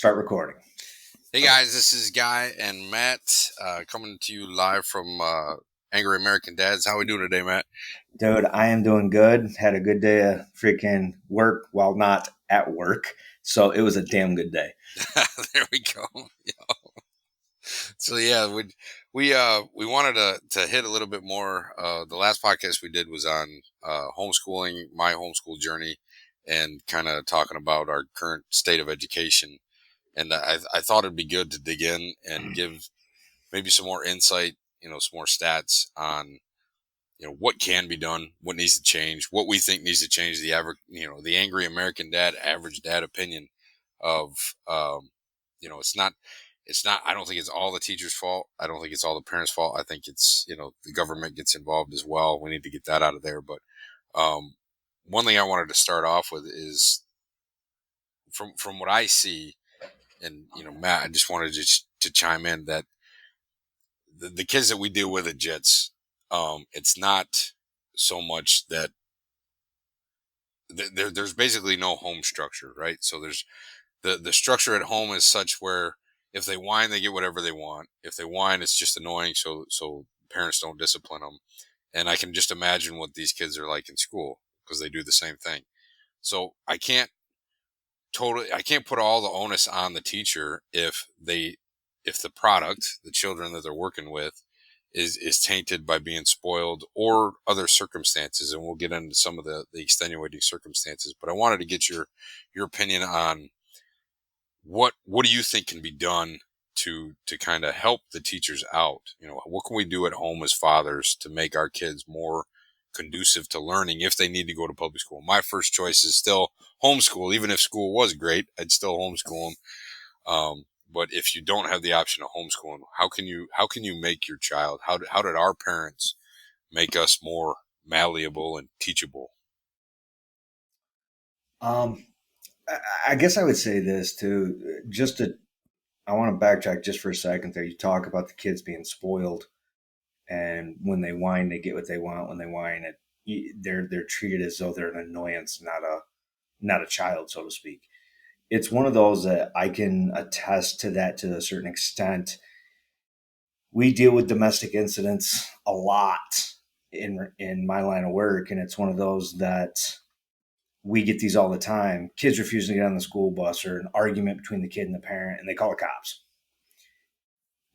Start recording. Hey guys, this is Guy and Matt coming to you live from Angry American Dads. How we doing today, Matt? Dude, I am doing good. Had a good day of freaking work while not at work. So it was a damn good day. There we go. Yeah. So yeah, we wanted to hit a little bit more. The last podcast we did was on homeschooling, my homeschool journey, and kind of talking about our current state of education. And I thought it'd be good to dig in and give maybe some more insight, some more stats on what can be done, what needs to change, what we think needs to change. The average, the angry American dad, average dad opinion of, it's not. I don't think it's all the teacher's fault. I don't think it's all the parents' fault. I think it's the government gets involved as well. We need to get that out of there. But one thing I wanted to start off with is from what I see, and Matt, I just wanted to chime in that the kids that we deal with at Jets, it's not so much that there's basically no home structure, right? So there's the structure at home is such where if they whine, they get whatever they want. If they whine, it's just annoying, so parents don't discipline them. And I can just imagine what these kids are like in school because they do the same thing. So I can't put all the onus on the teacher if the product, the children that they're working with, is tainted by being spoiled or other circumstances. And we'll get into some of the extenuating circumstances. But I wanted to get your opinion on what do you think can be done to kind of help the teachers out? What can we do at home as fathers to make our kids more conducive to learning if they need to go to public school? My first choice is still homeschool. Even if school was great, I'd still homeschool them. But if you don't have the option of homeschooling, how can you make your child? How did our parents make us more malleable and teachable? I guess I would say this too. I want to backtrack just for a second there. You talk about the kids being spoiled, and when they whine, they get what they want. When they whine, they're treated as though they're an annoyance, not a child, so to speak. It's one of those that I can attest to that to a certain extent. We deal with domestic incidents a lot in my line of work, and it's one of those that we get these all the time. Kids refusing to get on the school bus, or an argument between the kid and the parent, and they call the cops.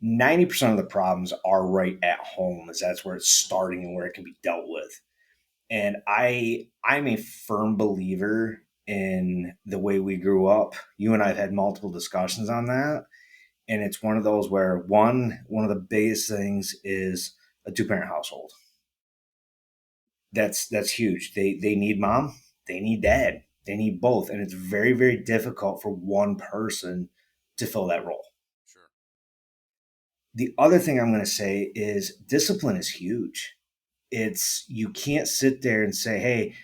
90% of the problems are right at home, as that's where it's starting and where it can be dealt with. And I'm a firm believer in the way we grew up. You and I have had multiple discussions on that. And it's one of those where one of the biggest things is a two-parent household. That's huge. They need mom, they need dad, they need both. And it's very, very difficult for one person to fill that role. Sure. The other thing I'm going to say is discipline is huge. You can't sit there and say, hey,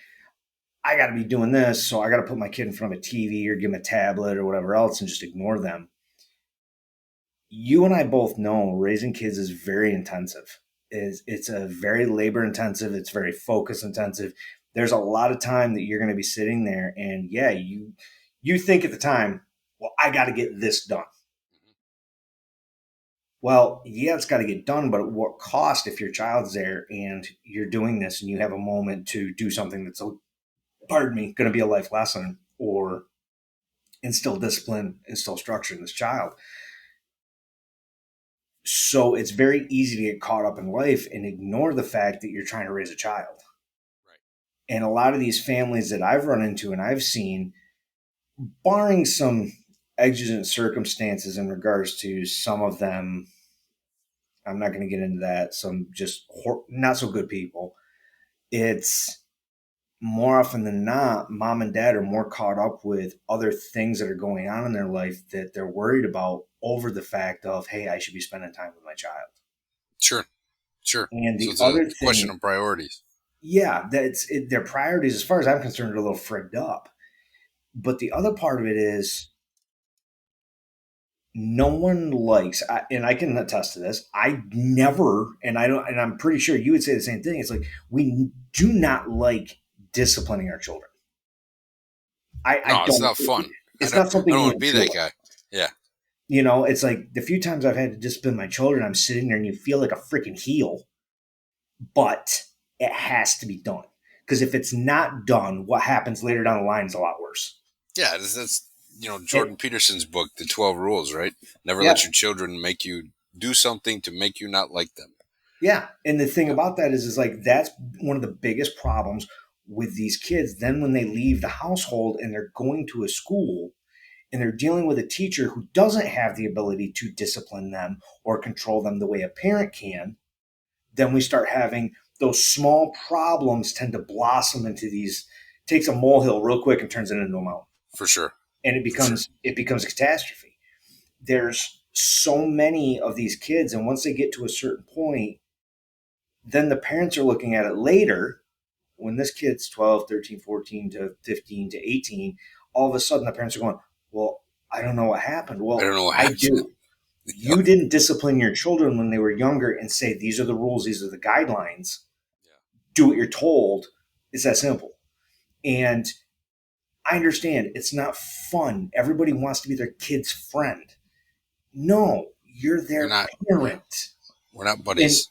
I got to be doing this, so I got to put my kid in front of a TV or give them a tablet or whatever else and just ignore them. You and I both know raising kids is very intensive. It's a very labor intensive. It's very focus intensive. There's a lot of time that you're going to be sitting there, and yeah, you think at the time, well, I got to get this done. Well, yeah, it's got to get done, but at what cost if your child's there and you're doing this and you have a moment to do something that's, going to be a life lesson or instill discipline, instill structure in this child. So it's very easy to get caught up in life and ignore the fact that you're trying to raise a child. Right. And a lot of these families that I've run into and I've seen, barring some exigent circumstances in regards to some of them, I'm not going to get into that, some just not so good people. It's more often than not, mom and dad are more caught up with other things that are going on in their life that they're worried about over the fact of, hey, I should be spending time with my child. Sure. And So the it's a other question thing, of priorities. yeah, their priorities, as far as I'm concerned, are a little frigged up. But the other part of it is no one likes, and I can attest to this. I never, and I don't, and I'm pretty sure you would say the same thing. It's like we do not like disciplining our children. I No, it's don't. not fun. It's I not something don't we want to be that enjoy. guy. Yeah. You know, it's like the few times I've had to discipline my children, I'm sitting there and you feel like a freaking heel, but it has to be done. Because if it's not done, what happens later down the line is a lot worse. Yeah. That's It, Jordan Peterson's book, The 12 Rules, right? Never yeah, let your children make you do something to make you not like them. yeah. And the thing Yep. about that is like that's one of the biggest problems with these kids. Then when they leave the household and they're going to a school and they're dealing with a teacher who doesn't have the ability to discipline them or control them the way a parent can, then we start having those small problems tend to blossom into these, takes a molehill real quick and turns it into a mountain. For sure. And For sure. it becomes a catastrophe. There's so many of these kids, and once they get to a certain point, then the parents are looking at it later when this kid's 12, 13, 14 to 15 to 18. All of a sudden the parents are going, well, I don't know what happened. I Well, don't know what I happened. do. Yep. You didn't discipline your children when they were younger and say these are the rules, these are the guidelines. Yeah. Do what you're told. It's that simple. And I understand it's not fun. Everybody wants to be their kid's friend. No, you're You're their not. Yeah. parent. We're not And buddies.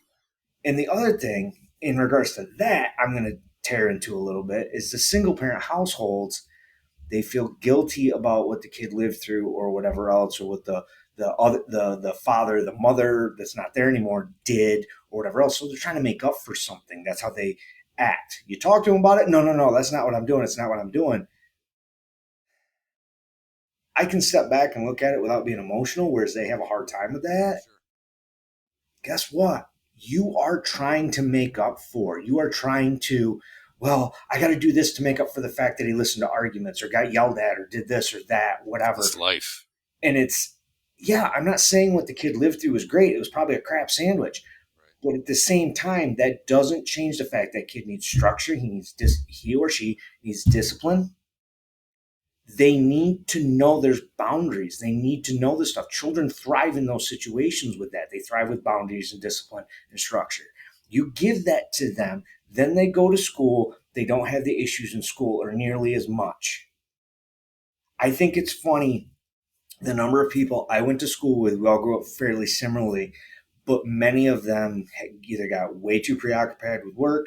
and the other thing in regards to that, I'm going to tear into a little bit is the single parent households. They feel guilty about what the kid lived through or whatever else, or what the father, the mother that's not there anymore did or whatever else. So they're trying to make up for something. That's how they act. You talk to them about it. No, no, no. That's not what I'm doing. It's not what I'm doing. I can step back and look at it without being emotional, whereas they have a hard time with that. Sure. Guess what? You are trying to make up for. You are trying to, well, I got to do this to make up for the fact that he listened to arguments or got yelled at or did this or that, whatever. It's life. And it's, yeah, I'm not saying what the kid lived through was great. It was probably a crap sandwich. Right. But at the same time, that doesn't change the fact that kid needs structure. He or she needs discipline. They need to know there's boundaries. They need to know this stuff. Children thrive in those situations with that. They thrive with boundaries and discipline and structure. You give that to them, then they go to school. They don't have the issues in school or nearly as much. I think it's funny the number of people I went to school with. We all grew up fairly similarly, but many of them either got way too preoccupied with work,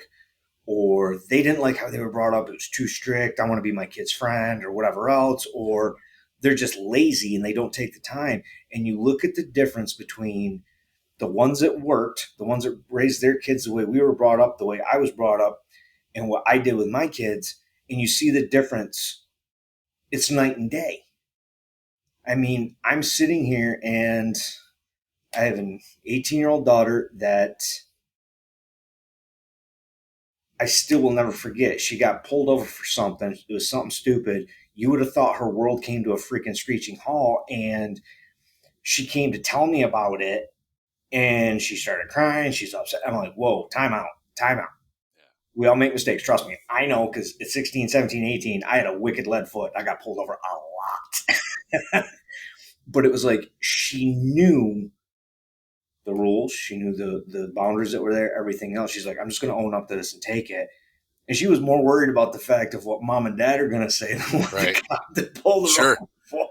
or they didn't like how they were brought up. It was too strict. I want to be my kid's friend or whatever else, or they're just lazy and they don't take the time. And you look at the difference between the ones that worked, the ones that raised their kids the way we were brought up, the way I was brought up, and what I did with my kids, and you see the difference. It's night and day. I mean, I'm sitting here and I have an 18-year-old daughter that I still will never forget. She got pulled over for something. It was something stupid. You would have thought her world came to a freaking screeching halt. And she came to tell me about it. And she started crying. She's upset. I'm like, whoa, time out, time out. Yeah. We all make mistakes. Trust me. I know because at 16, 17, 18, I had a wicked lead foot. I got pulled over a lot. But it was like she knew the rules. She knew the boundaries that were there, everything else. She's like, I'm just going to own up to this and take it. And she was more worried about the fact of what mom and dad are going to say than what Right. the cop that pulled her Sure. over for.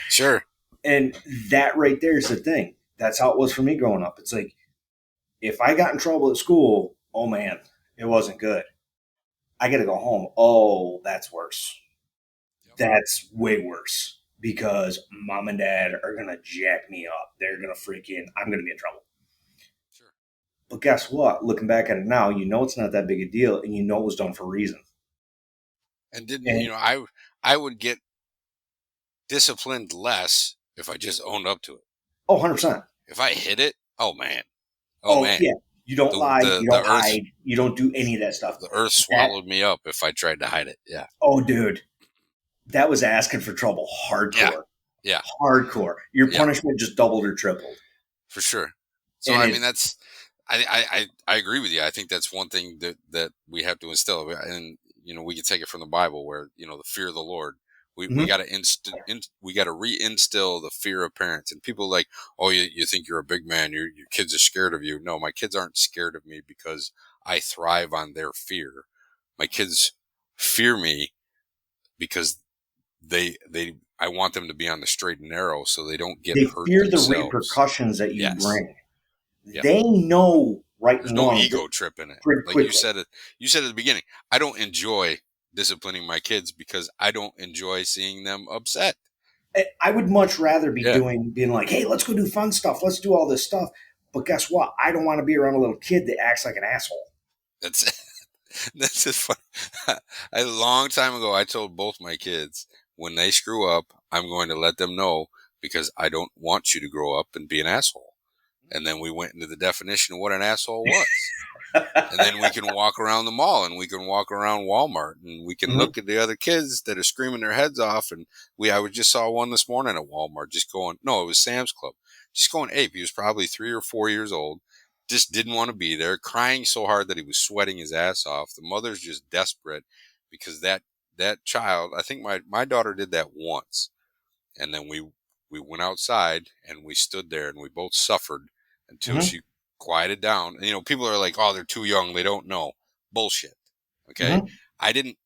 Sure. And that right there is the thing. That's how it was for me growing up. It's like, if I got in trouble at school, oh man, it wasn't good. I got to go home. Oh, that's worse. Yep. That's way worse because mom and dad are going to jack me up. They're going to freaking, I'm going to be in trouble. Sure. But guess what? Looking back at it now, you know it's not that big a deal and you know it was done for a reason. And didn't And I would get disciplined less if I just owned up to it. oh, 100%. If I hit it, oh man, Oh, yeah. You don't the lie. the You the don't earth hide. You don't do any of that stuff. the earth That, swallowed me up if I tried to hide it. Yeah. oh, dude, that was asking for trouble. Yeah. Hardcore. Yeah. Hardcore. Your Yeah. punishment just doubled or tripled. For sure. So And I it, mean that's I agree with you. I think that's one thing that we have to instill, and we can take it from the Bible, where the fear of the Lord. We mhm. got to we got to reinstill the fear of parents. And people like, oh, you think you're a big man, your kids are scared of you. No, my kids aren't scared of me because I thrive on their fear. My kids fear me because they I want them to be on the straight and narrow so they don't get They hurt fear the themselves. repercussions that you Yes. bring. Yeah. They know right There's and no wrong ego trip in it. pretty Like you quickly. said it. You said at the beginning. I don't enjoy disciplining my kids because I don't enjoy seeing them upset. I would much rather be Yeah. being like, hey, let's go do fun stuff. Let's do all this stuff. But guess what? I don't want to be around a little kid that acts like an asshole. That's that's just fun. A long time ago, I told both my kids when they screw up, I'm going to let them know because I don't want you to grow up and be an asshole. And then we went into the definition of what an asshole was. And then we can walk around the mall and we can walk around Walmart and we can Mhm. look at the other kids that are screaming their heads off. And I just saw one this morning at Walmart just going, no, it was Sam's Club, just going ape. He was probably 3 or 4 years old, just didn't want to be there, crying so hard that he was sweating his ass off. The mother's just desperate because that child, I think my daughter did that once. And then we went outside and we stood there and we both suffered until Mhm. she quieted down. And, people are like, oh, they're too young, they don't know. Bullshit. Okay. Mhm. I didn't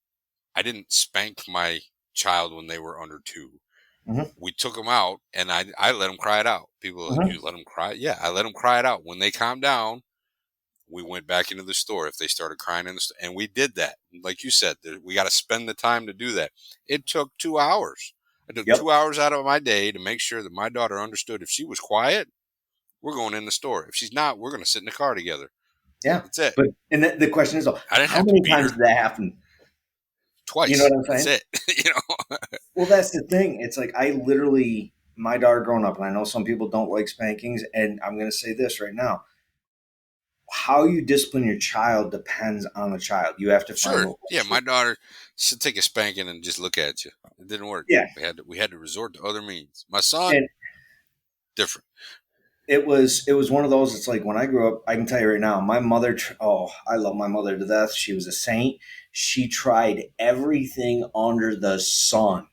I didn't spank my child when they were under 2. Mhm. We took them out and I let them cry it out. People are like, Mhm. you let them cry? Yeah, I let them cry it out. When they calmed down, we went back into the store if they started crying in the store. And we did that. Like you said, we got to spend the time to do that. It took 2 hours. I took Yep. 2 hours out of my day to make sure that my daughter understood if she was quiet, we're going in the store. If she's not, we're going to sit in the car together. Yeah. That's it. But and the question is, though, I didn't how have to many beat times her did that happen? You know what twice. I'm That's saying? it. Well, that's the thing. It's like I literally, my daughter growing up, and I know some people don't like spankings, and I'm going to say this right now: how you discipline your child depends on the child. You have to find Sure. what Yeah, works for my you. daughter should take a spanking and just look at you. It didn't work. Yeah, We had to resort to other means. My son, and different. it was one of those. It's like when I grew up, I can tell you right now, my mother. Oh, I love my mother to death. She was a saint. She tried everything under the sun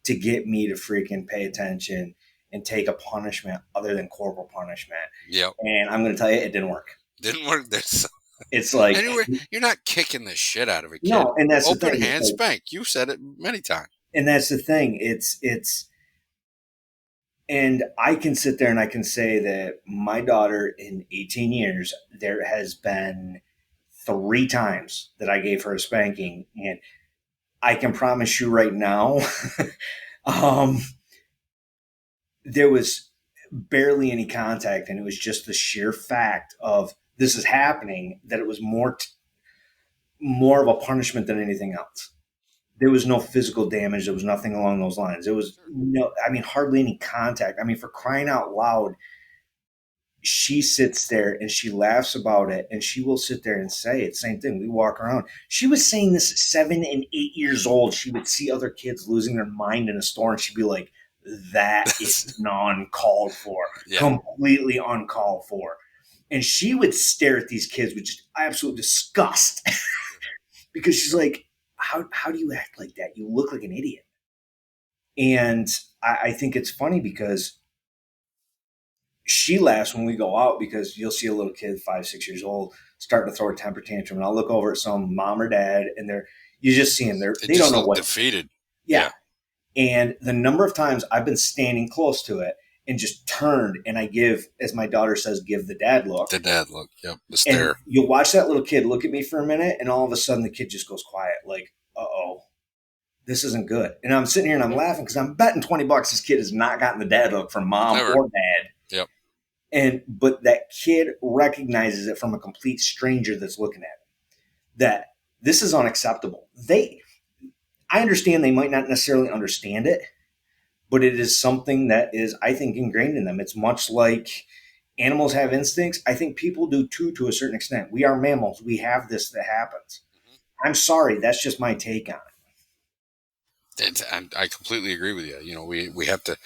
to get me to freaking pay attention and take a punishment other than corporal punishment. Yep. And I'm going to tell you, it didn't work. Didn't work. There's It's like, anyway, you're not kicking the shit out of a kid. no, and that's the Open thing. It's hand like, spank. You said it many times. and that's the thing. And I can sit there and I can say that my daughter in 18 years, there has been 3 times that I gave her a spanking. And I can promise you right now, um, there was barely any contact. And it was just the sheer fact of this is happening that it was more of a punishment than anything else. There was no physical damage. There was nothing along those lines. There was Sure. no, I mean, hardly any contact. I mean, for crying out loud, she sits there and she laughs about it and she will sit there and say it. Same thing. We walk around. She was saying this at 7 and 8 years old. She would see other kids losing their mind in a store and she'd be like, that is uncalled for, Yeah. completely uncalled for. And she would stare at these kids with just absolute disgust because she's like, how do you act like that? You look like an idiot. And I think it's funny because she laughs when we go out because you'll see a little kid, 5, 6 years old, starting to throw a temper tantrum. And I'll look over at some mom or dad and you just see them. They They don't just know look what to say. defeated. Yeah. Yeah. And the number of times I've been standing close to it and just turned and I give, as my daughter says, give the dad look. The dad look. Yep. The And stare. you'll watch that little kid look at me for a minute and all of a sudden the kid just goes quiet. Like, uh-oh, this isn't good. And I'm sitting here and I'm laughing because I'm betting $20 this kid has not gotten the dad look from mom Never. or dad. Yep. But that kid recognizes it from a complete stranger that's looking at it. That this is unacceptable. I understand they might not necessarily understand it, but it is something that is, I think, ingrained in them. It's much like animals have instincts. I think people do too, to a certain extent. We are mammals. We have this that happens. I'm sorry. That's just my take on I completely agree with you. We have to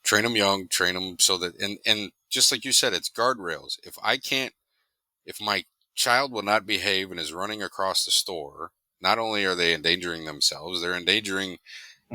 train them young, train them so that, and just like you said, it's guardrails. If my child will not behave and is running across the store, not only are they endangering themselves, they're endangering it.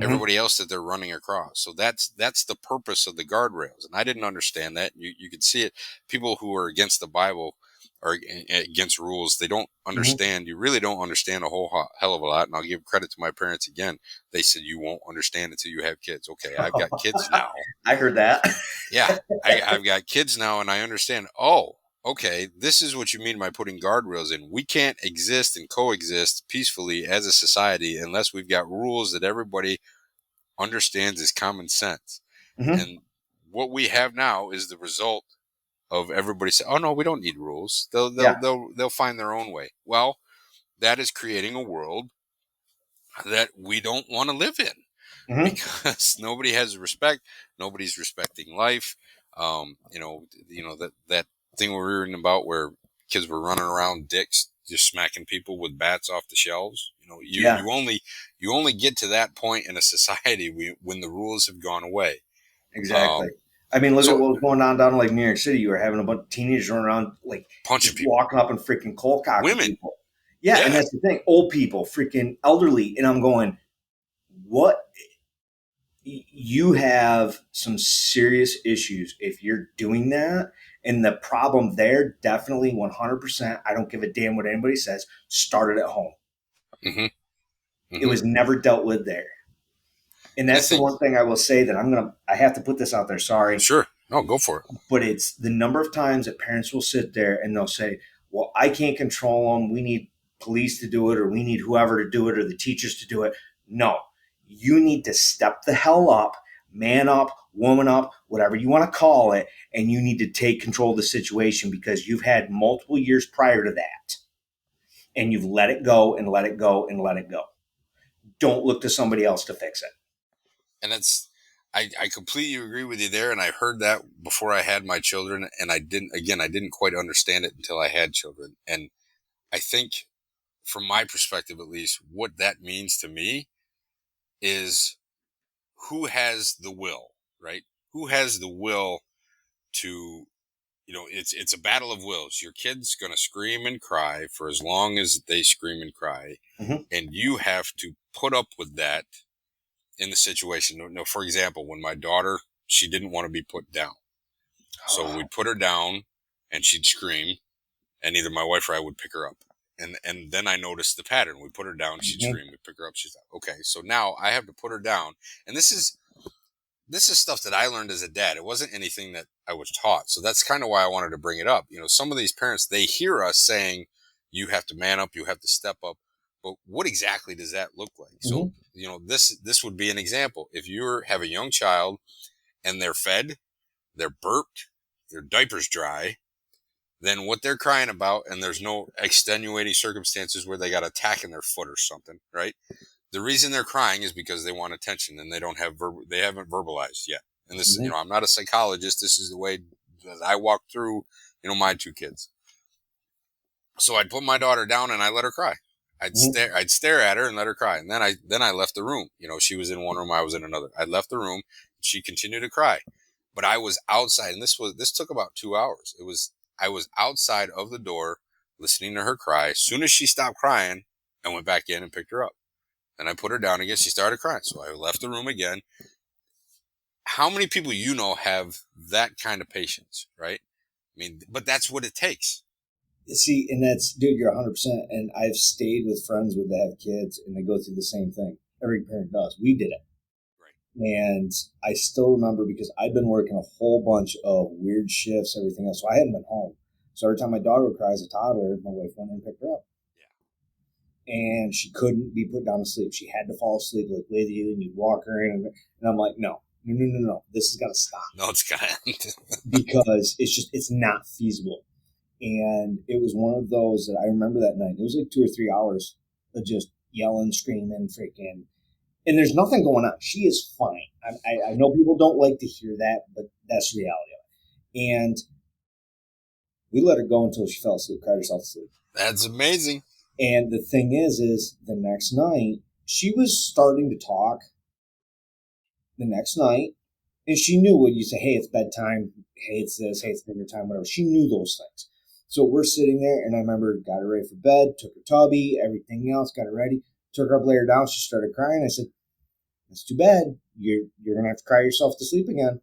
everybody else that they're running across. So that's the purpose of the guardrails. And I didn't understand that. You could see it. People who are against the Bible are against rules. They don't Hmm. understand. You really don't understand a whole hell of a lot. And I'll give credit to my parents again. They said you won't understand until you have kids. Okay, I've got kids now. I heard that. Yeah, I've got kids now, and I understand. Oh, okay, this is what you mean by putting guardrails in. We can't exist and coexist peacefully as a society unless we've got rules that everybody understands as common sense. Hmm. And what we have now is the result of everybody saying, "Oh no, we don't need rules. Yeah. They'll find their own way." Well, that is creating a world that we don't want to live in Hmm. because nobody has respect. Nobody's respecting life. That thing we were reading about where kids were running around dicks, just smacking people with bats off the shelves. Yeah. You only get to that point in a society when the rules have gone away. Exactly. Um, I mean, look at so what was going on down in like New York City. You were having a bunch of teenagers running around like punching just people, walking up and freaking cold cocking women, people. Yeah, and yeah. that's the thing. Old people, freaking elderly, and I'm going, what? You have some serious issues if you're doing that. And the problem there, definitely 100%. I don't give a damn what anybody says. Started at home. hmm It hmm was never dealt with there. And And I that's the think, one thing I will say that I have to put this out there. Sorry, sure, no, go for it. but it's the number of times that parents will sit there and they'll say, well, I can't control them. We need police to do it, or we need whoever to do it, or the teachers to do it. No, you need to step the hell up, man up, woman up, whatever you want to call it, and you need to take control of the situation because you've had multiple years prior to that and you've let it go and let it go and let it go. Don't look to somebody else to fix it. And I completely agree with you there. And I heard that before I had my children. And I didn't quite understand it until I had children. And I think, from my perspective at least, what that means to me is who has the will, right? Who has the will to, it's a battle of wills. Your kid's going to scream and cry for as long as they scream and cry. Mm-hmm. And you have to put up with that in the situation. No, for example, when my daughter, she didn't want to be put down. So Oh. we'd put her down and she'd scream, and either my wife or I would pick her up. And then I noticed the pattern. We put her down, she'd Mm-hmm. scream, we'd pick her up, she's like, okay, so now I have to put her down. And this is stuff that I learned as a dad. It wasn't anything that I was taught. So that's kind of why I wanted to bring it up. Some of these parents, they hear us saying, you have to man up, you have to step up. But what exactly does that look like? So, Mm-hmm. this would be an example. If you have a young child and they're fed, they're burped, their diaper's dry, then what they're crying about, and there's no extenuating circumstances where they got a tack in their foot or something, right? The reason they're crying is because they want attention and they haven't verbalized yet. And this, Mm-hmm. I'm not a psychologist. This is the way that I walk through, my two kids. So I'd put my daughter down and I let her cry. Mm-hmm. I'd stare at her and let her cry. And then I left the room. She was in one room, I was in another. I left the room. She continued to cry, but I was outside, and this took about 2 hours. I was outside of the door listening to her cry. As soon as she stopped crying, I went back in and picked her up. Then I put her down again. She started crying. So I left the room again. How many people have that kind of patience, right? I mean, but that's what it takes. See, and that's, dude, you're 100%. And I've stayed with friends with that have kids, and they go through the same thing. Every parent does. We did it. Right. And I still remember because I'd been working a whole bunch of weird shifts, everything else. So I hadn't been home. So every time my daughter would cry as a toddler, my wife went and picked her up. And she couldn't be put down to sleep. She had to fall asleep like with you, and you'd walk her in. And I'm like, no, no, no, no, no. This has got to stop No, it's kind of. because it's not feasible. And it was one of those that I remember that night. It was like 2 or 3 hours of just yelling, screaming, freaking. And there's nothing going on. She is fine. I know people don't like to hear that, but that's the reality of it. And we let her go until she fell asleep, cried herself to sleep. That's amazing. And the thing is the next night, she was starting to talk the next night. And she knew when you say, hey, it's bedtime, hey, it's this, hey, it's dinner time, whatever. She knew those things. So we're sitting there, and I remember got her ready for bed, took her tubby, everything else, got her ready, took her up, laid her down. She started crying. I said, that's too bad. You're going to have to cry yourself to sleep again.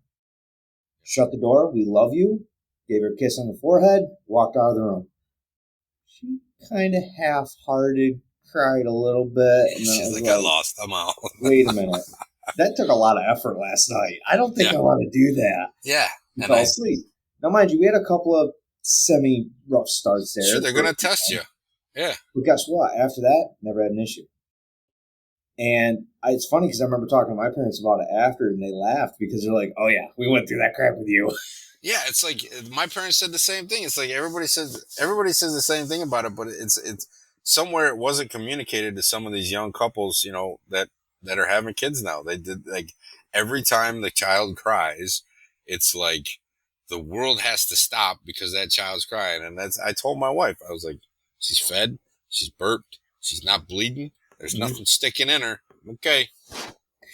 Shut the door. We love you. gave her a kiss on the forehead, walked out of the room. She kind of half-hearted, cried a little bit, and then it She's was like, I like, lost. I'm out. wait a minute. That took a lot of effort last night. I don't think Yeah. I want to do that. Yeah. He And fell asleep. Now, mind you, we had a couple of semi-rough starts there. sure, they're going to test you. Yeah. But guess what? After that, never had an issue. And it's funny because I remember talking to my parents about it after, and they laughed because they're like, oh, yeah, we went through that crap with you. Yeah, it's like my parents said the same thing. It's like everybody says the same thing about it, but it's somewhere it wasn't communicated to some of these young couples, that are having kids now. They did, like, every time the child cries, it's like the world has to stop because that child's crying. And I told my wife, I was like, she's fed, she's burped, she's not bleeding, there's nothing sticking in her. Okay.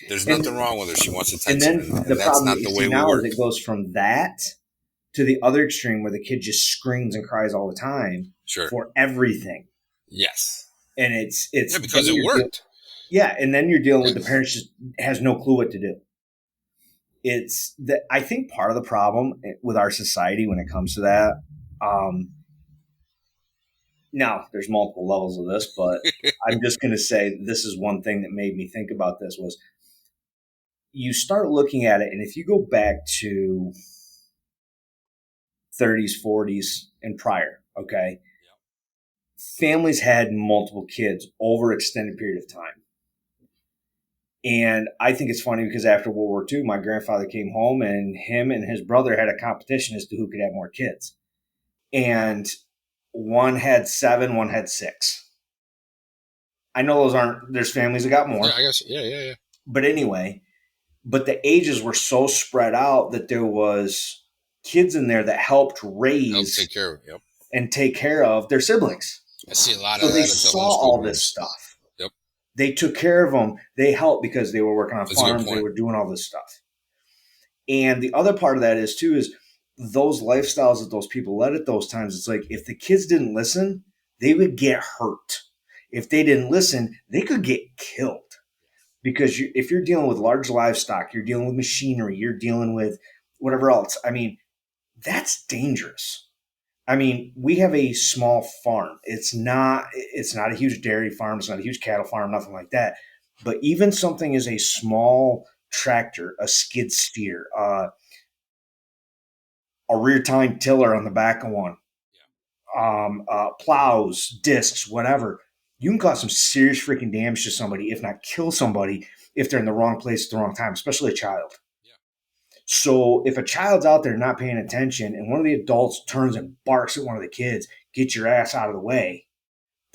There's nothing wrong with her. She wants And attention. then the And that's problem not that you the see way we now is work. it goes from that to the other extreme where the kid just screams and cries all the time Sure. for everything. Yes. And it's Yeah, because it worked. And then you're dealing with the parents just has no clue what to do. It's that I think part of the problem with our society when it comes to that. Now, there's multiple levels of this, but I'm just going to say this is one thing that made me think about this was you start looking at it, and if you go back to 30s, 40s, and prior, okay, families had multiple kids over an extended period of time. And I think it's funny because after World War II, my grandfather came home and him and his brother had a competition as to who could have more kids. And one had 7, one had 6. I know there's families that got more. Yeah, I guess. Yeah. But anyway, but the ages were so spread out that there was kids in there that helped raise take care of it. Yep. and take care of their siblings. I see a lot So of they that at the saw homeschool all groups. this stuff. Yep. They took care of them. They helped because they were working on That's a good farms. They point. were doing all this stuff. And the other part of that is those lifestyles that those people led at those times. It's like if the kids didn't listen, they would get hurt. If they didn't listen, they could get killed. Because if you're dealing with large livestock, you're dealing with machinery, you're dealing with whatever else. I mean, that's dangerous. I mean, we have a small farm. It's not a huge dairy farm. It's not a huge cattle farm, nothing like that. But even something as a small tractor, a skid steer, a rear tine tiller on the back of one, plows, discs, whatever, you can cause some serious freaking damage to somebody, if not kill somebody, if they're in the wrong place at the wrong time, especially a child. Yeah. So if a child's out there not paying attention and one of the adults turns and barks at one of the kids, get your ass out of the way,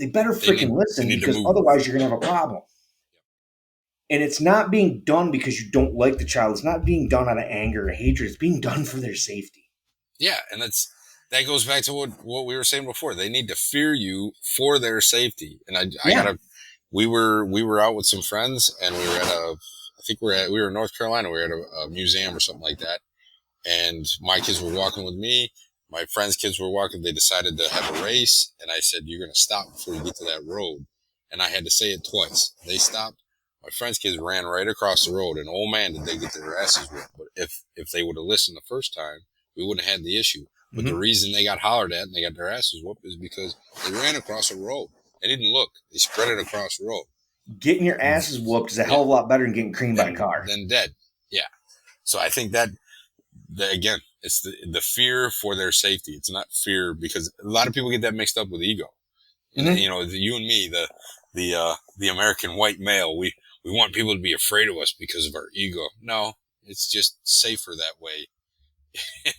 they better freaking listen because otherwise you're going to have a problem. And it's not being done because you don't like the child. It's not being done out of anger or hatred. It's being done for their safety. Yeah, and that goes back to what we were saying before. They need to fear you for their safety. And we were out with some friends, and we were at we were in North Carolina. We were at a museum or something like that. And my kids were walking with me. My friends' kids were walking. They decided to have a race, and I said, "You're going to stop before you get to that road." And I had to say it twice. They stopped. My friends' kids ran right across the road, and oh man, did they get their asses whipped. But if they would have listened the first time, we wouldn't have had the issue. But the reason they got hollered at and they got their asses whooped is because they ran across a road. They didn't look. They spread it across the road. Getting your asses whooped is a hell of a lot better than getting creamed by a car. Than dead. Yeah. So I think that again, it's the fear for their safety. It's not fear because a lot of people get that mixed up with ego. And, you and me, the American white male, we want people to be afraid of us because of our ego. No, it's just safer that way.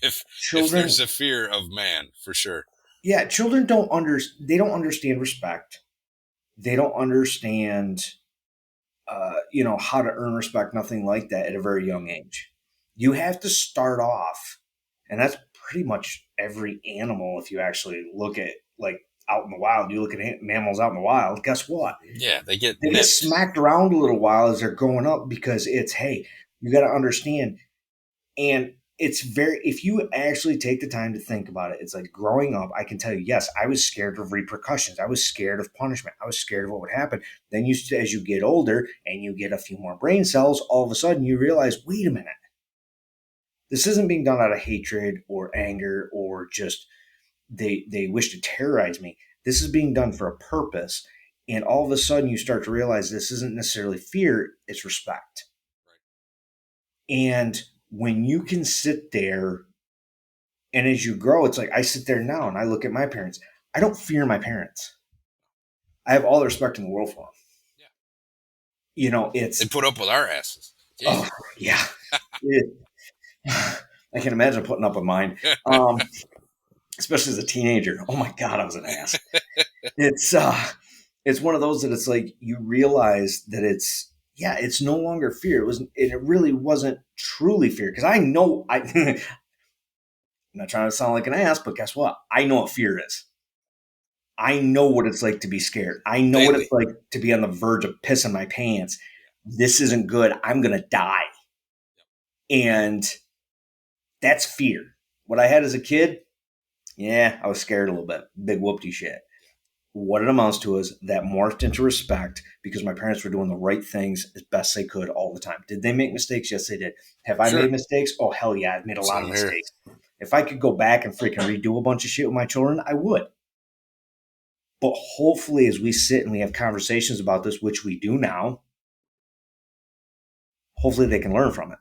if there's a fear of man, for sure. Yeah, children don't understand respect. They don't understand, how to earn respect, nothing like that at a very young age. You have to start off, and that's pretty much every animal. If you actually look at like out in the wild, you look at mammals out in the wild. Guess what? Yeah, they get smacked around a little while as they're growing up because it's you got to understand, and if you actually take the time to think about it, it's like growing up, I can tell you, yes, I was scared of repercussions. I was scared of punishment. I was scared of what would happen. Then as you get older and you get a few more brain cells, all of a sudden you realize, wait a minute. This isn't being done out of hatred or anger or just they wish to terrorize me. This is being done for a purpose. And all of a sudden you start to realize this isn't necessarily fear, it's respect. And when you can sit there and as you grow, it's like I sit there now and I look at my parents. I don't fear my parents. I have all the respect in the world for them. Yeah. You know, They it's put up with our asses. oh Jeez. yeah. It, I can imagine putting up with mine. Especially as a teenager. Oh my god, I was an ass. It's it's one of those that it's like you realize that it's yeah, it's no longer fear. It really wasn't truly fear because I know I'm not trying to sound like an ass, but guess what? I know what fear is. I know what it's like to be scared. I know what it's Daily. like to be on the verge of pissing my pants. This isn't good. I'm gonna die. And that's fear. What I had as a kid, yeah, I was scared a little bit. Big whoopty shit. What it amounts to is that morphed into respect because my parents were doing the right things as best they could all the time. Did they make mistakes? Yes, they did. Have I Sure. made mistakes? Oh, hell yeah, I've made a lot of Same here. mistakes. If I could go back and freaking redo a bunch of shit with my children, I would. But hopefully, as we sit and we have conversations about this, which we do now, hopefully they can learn from it.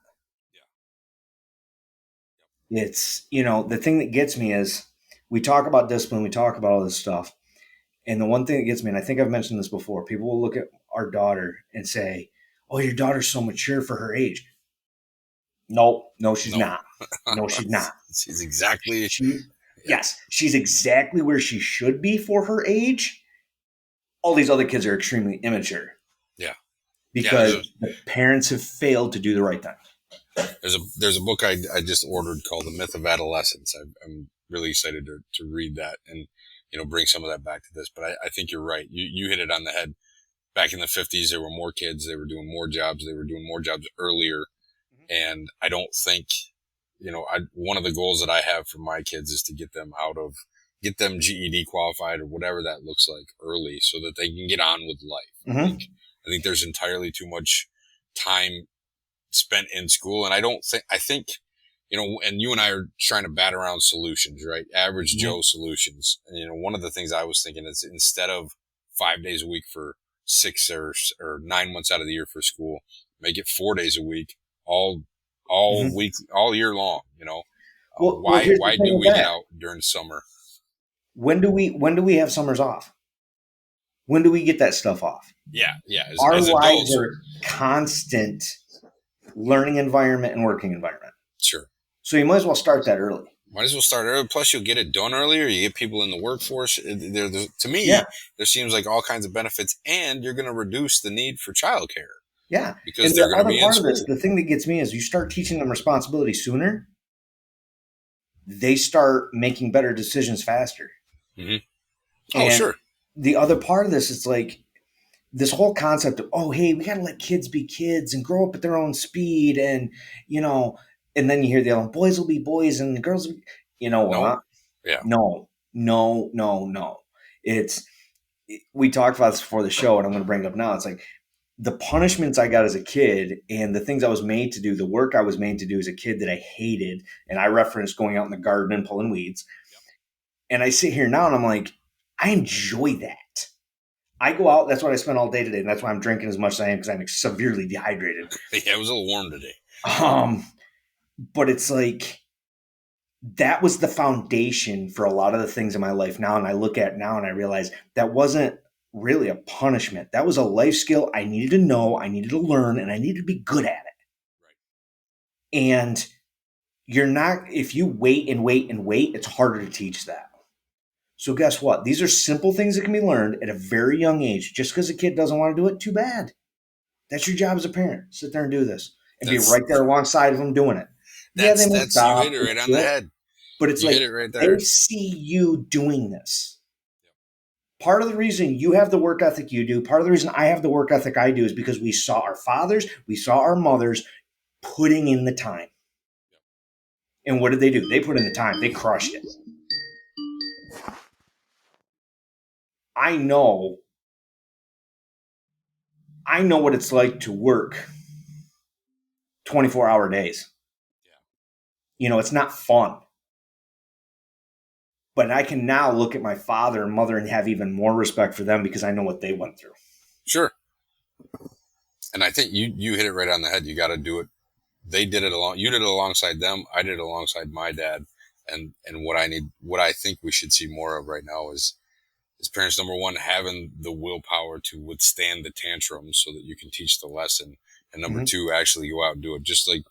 It's, the thing that gets me is we talk about discipline, we talk about all this stuff. And the one thing that gets me, and I think I've mentioned this before, people will look at our daughter and say, "Oh, your daughter's so mature for her age." No, no, she's No. not. No, she's not. She's exactly. She, Yeah. yes, she's exactly where she should be for her age. All these other kids are extremely immature Yeah. Yeah. because the parents have failed to do the right thing. There's a book I just ordered called The Myth of Adolescence. I'm really excited to read that and bring some of that back to this. But I think you're right. You hit it on the head. Back in the 50s, there were more kids. They were doing more jobs. They were doing more jobs earlier. And I don't think one of the goals that I have for my kids is to get them GED qualified or whatever that looks like early, so that they can get on with life. Mm-hmm. I think there's entirely too much time spent in school. And I think, and you and I are trying to bat around solutions, right? Average Mm-hmm. Joe solutions. And, one of the things I was thinking is instead of 5 days a week for 6 or 9 months out of the year for school, make it 4 days a week, all Mm-hmm. week, all year long, Well, here's the why thing do with we get that. out during summer? When do we have summers off? When do we get that stuff off? Yeah. Yeah. Our As lives adults, are constant learning environment and working environment. sure. So you might as well start that early. Might as well start early. Plus, you'll get it done earlier. You get people in the workforce. To Yeah. me, there seems like all kinds of benefits, and you're going to reduce the need for childcare Yeah. because And they're the going to other be in part of this, school. the thing that gets me is you start teaching them responsibility sooner, they start making better decisions faster. Hmm. Oh, And sure. the other part of this is like this whole concept of, oh, hey, we got to let kids be kids and grow up at their own speed. You know, and then you hear the other boys will be boys and the girls, you know No. what? Yeah. No, no, no, no. It's, we talked about this before the show and I'm going to bring it up now. It's like, the punishments I got as a kid and the things I was made to do, the work I was made to do as a kid that I hated, and I referenced going out in the garden and pulling weeds. And I sit here now and I'm like, I enjoy that. I go out, that's what I spend all day today, and that's why I'm drinking as much as I am because I'm severely dehydrated. Yeah, it was a little warm today. But it's like that was the foundation for a lot of the things in my life now. And I look at it now and I realize that wasn't really a punishment. That was a life skill I needed to know, I needed to learn, and I needed to be good at it. And you're not, if you wait and wait and wait, it's harder to teach that. So guess what? These are simple things that can be learned at a very young age. Just because a kid doesn't want to do it, too bad. That's your job as a parent. Sit there and do this and be That's right there alongside of them doing it. Yeah, they may that's you stop hit it and right on the shit, head. but it's You hit like it right they there. see you doing this. Part of the reason you have the work ethic you do, part of the reason I have the work ethic I do is because we saw our fathers, we saw our mothers putting in the time. And what did they do? They put in the time. They crushed it. I know I know what it's like to work 24-hour days. It's not fun. But I can now look at my father and mother and have even more respect for them because I know what they went through. Sure. And I think you hit it right on the head. You got to do it. They did it along. You did it alongside them. I did it alongside my dad. And what I think we should see more of right now is parents, number one, having the willpower to withstand the tantrums so that you can teach the lesson. And number Mm-hmm. two, actually go out and do it. Just like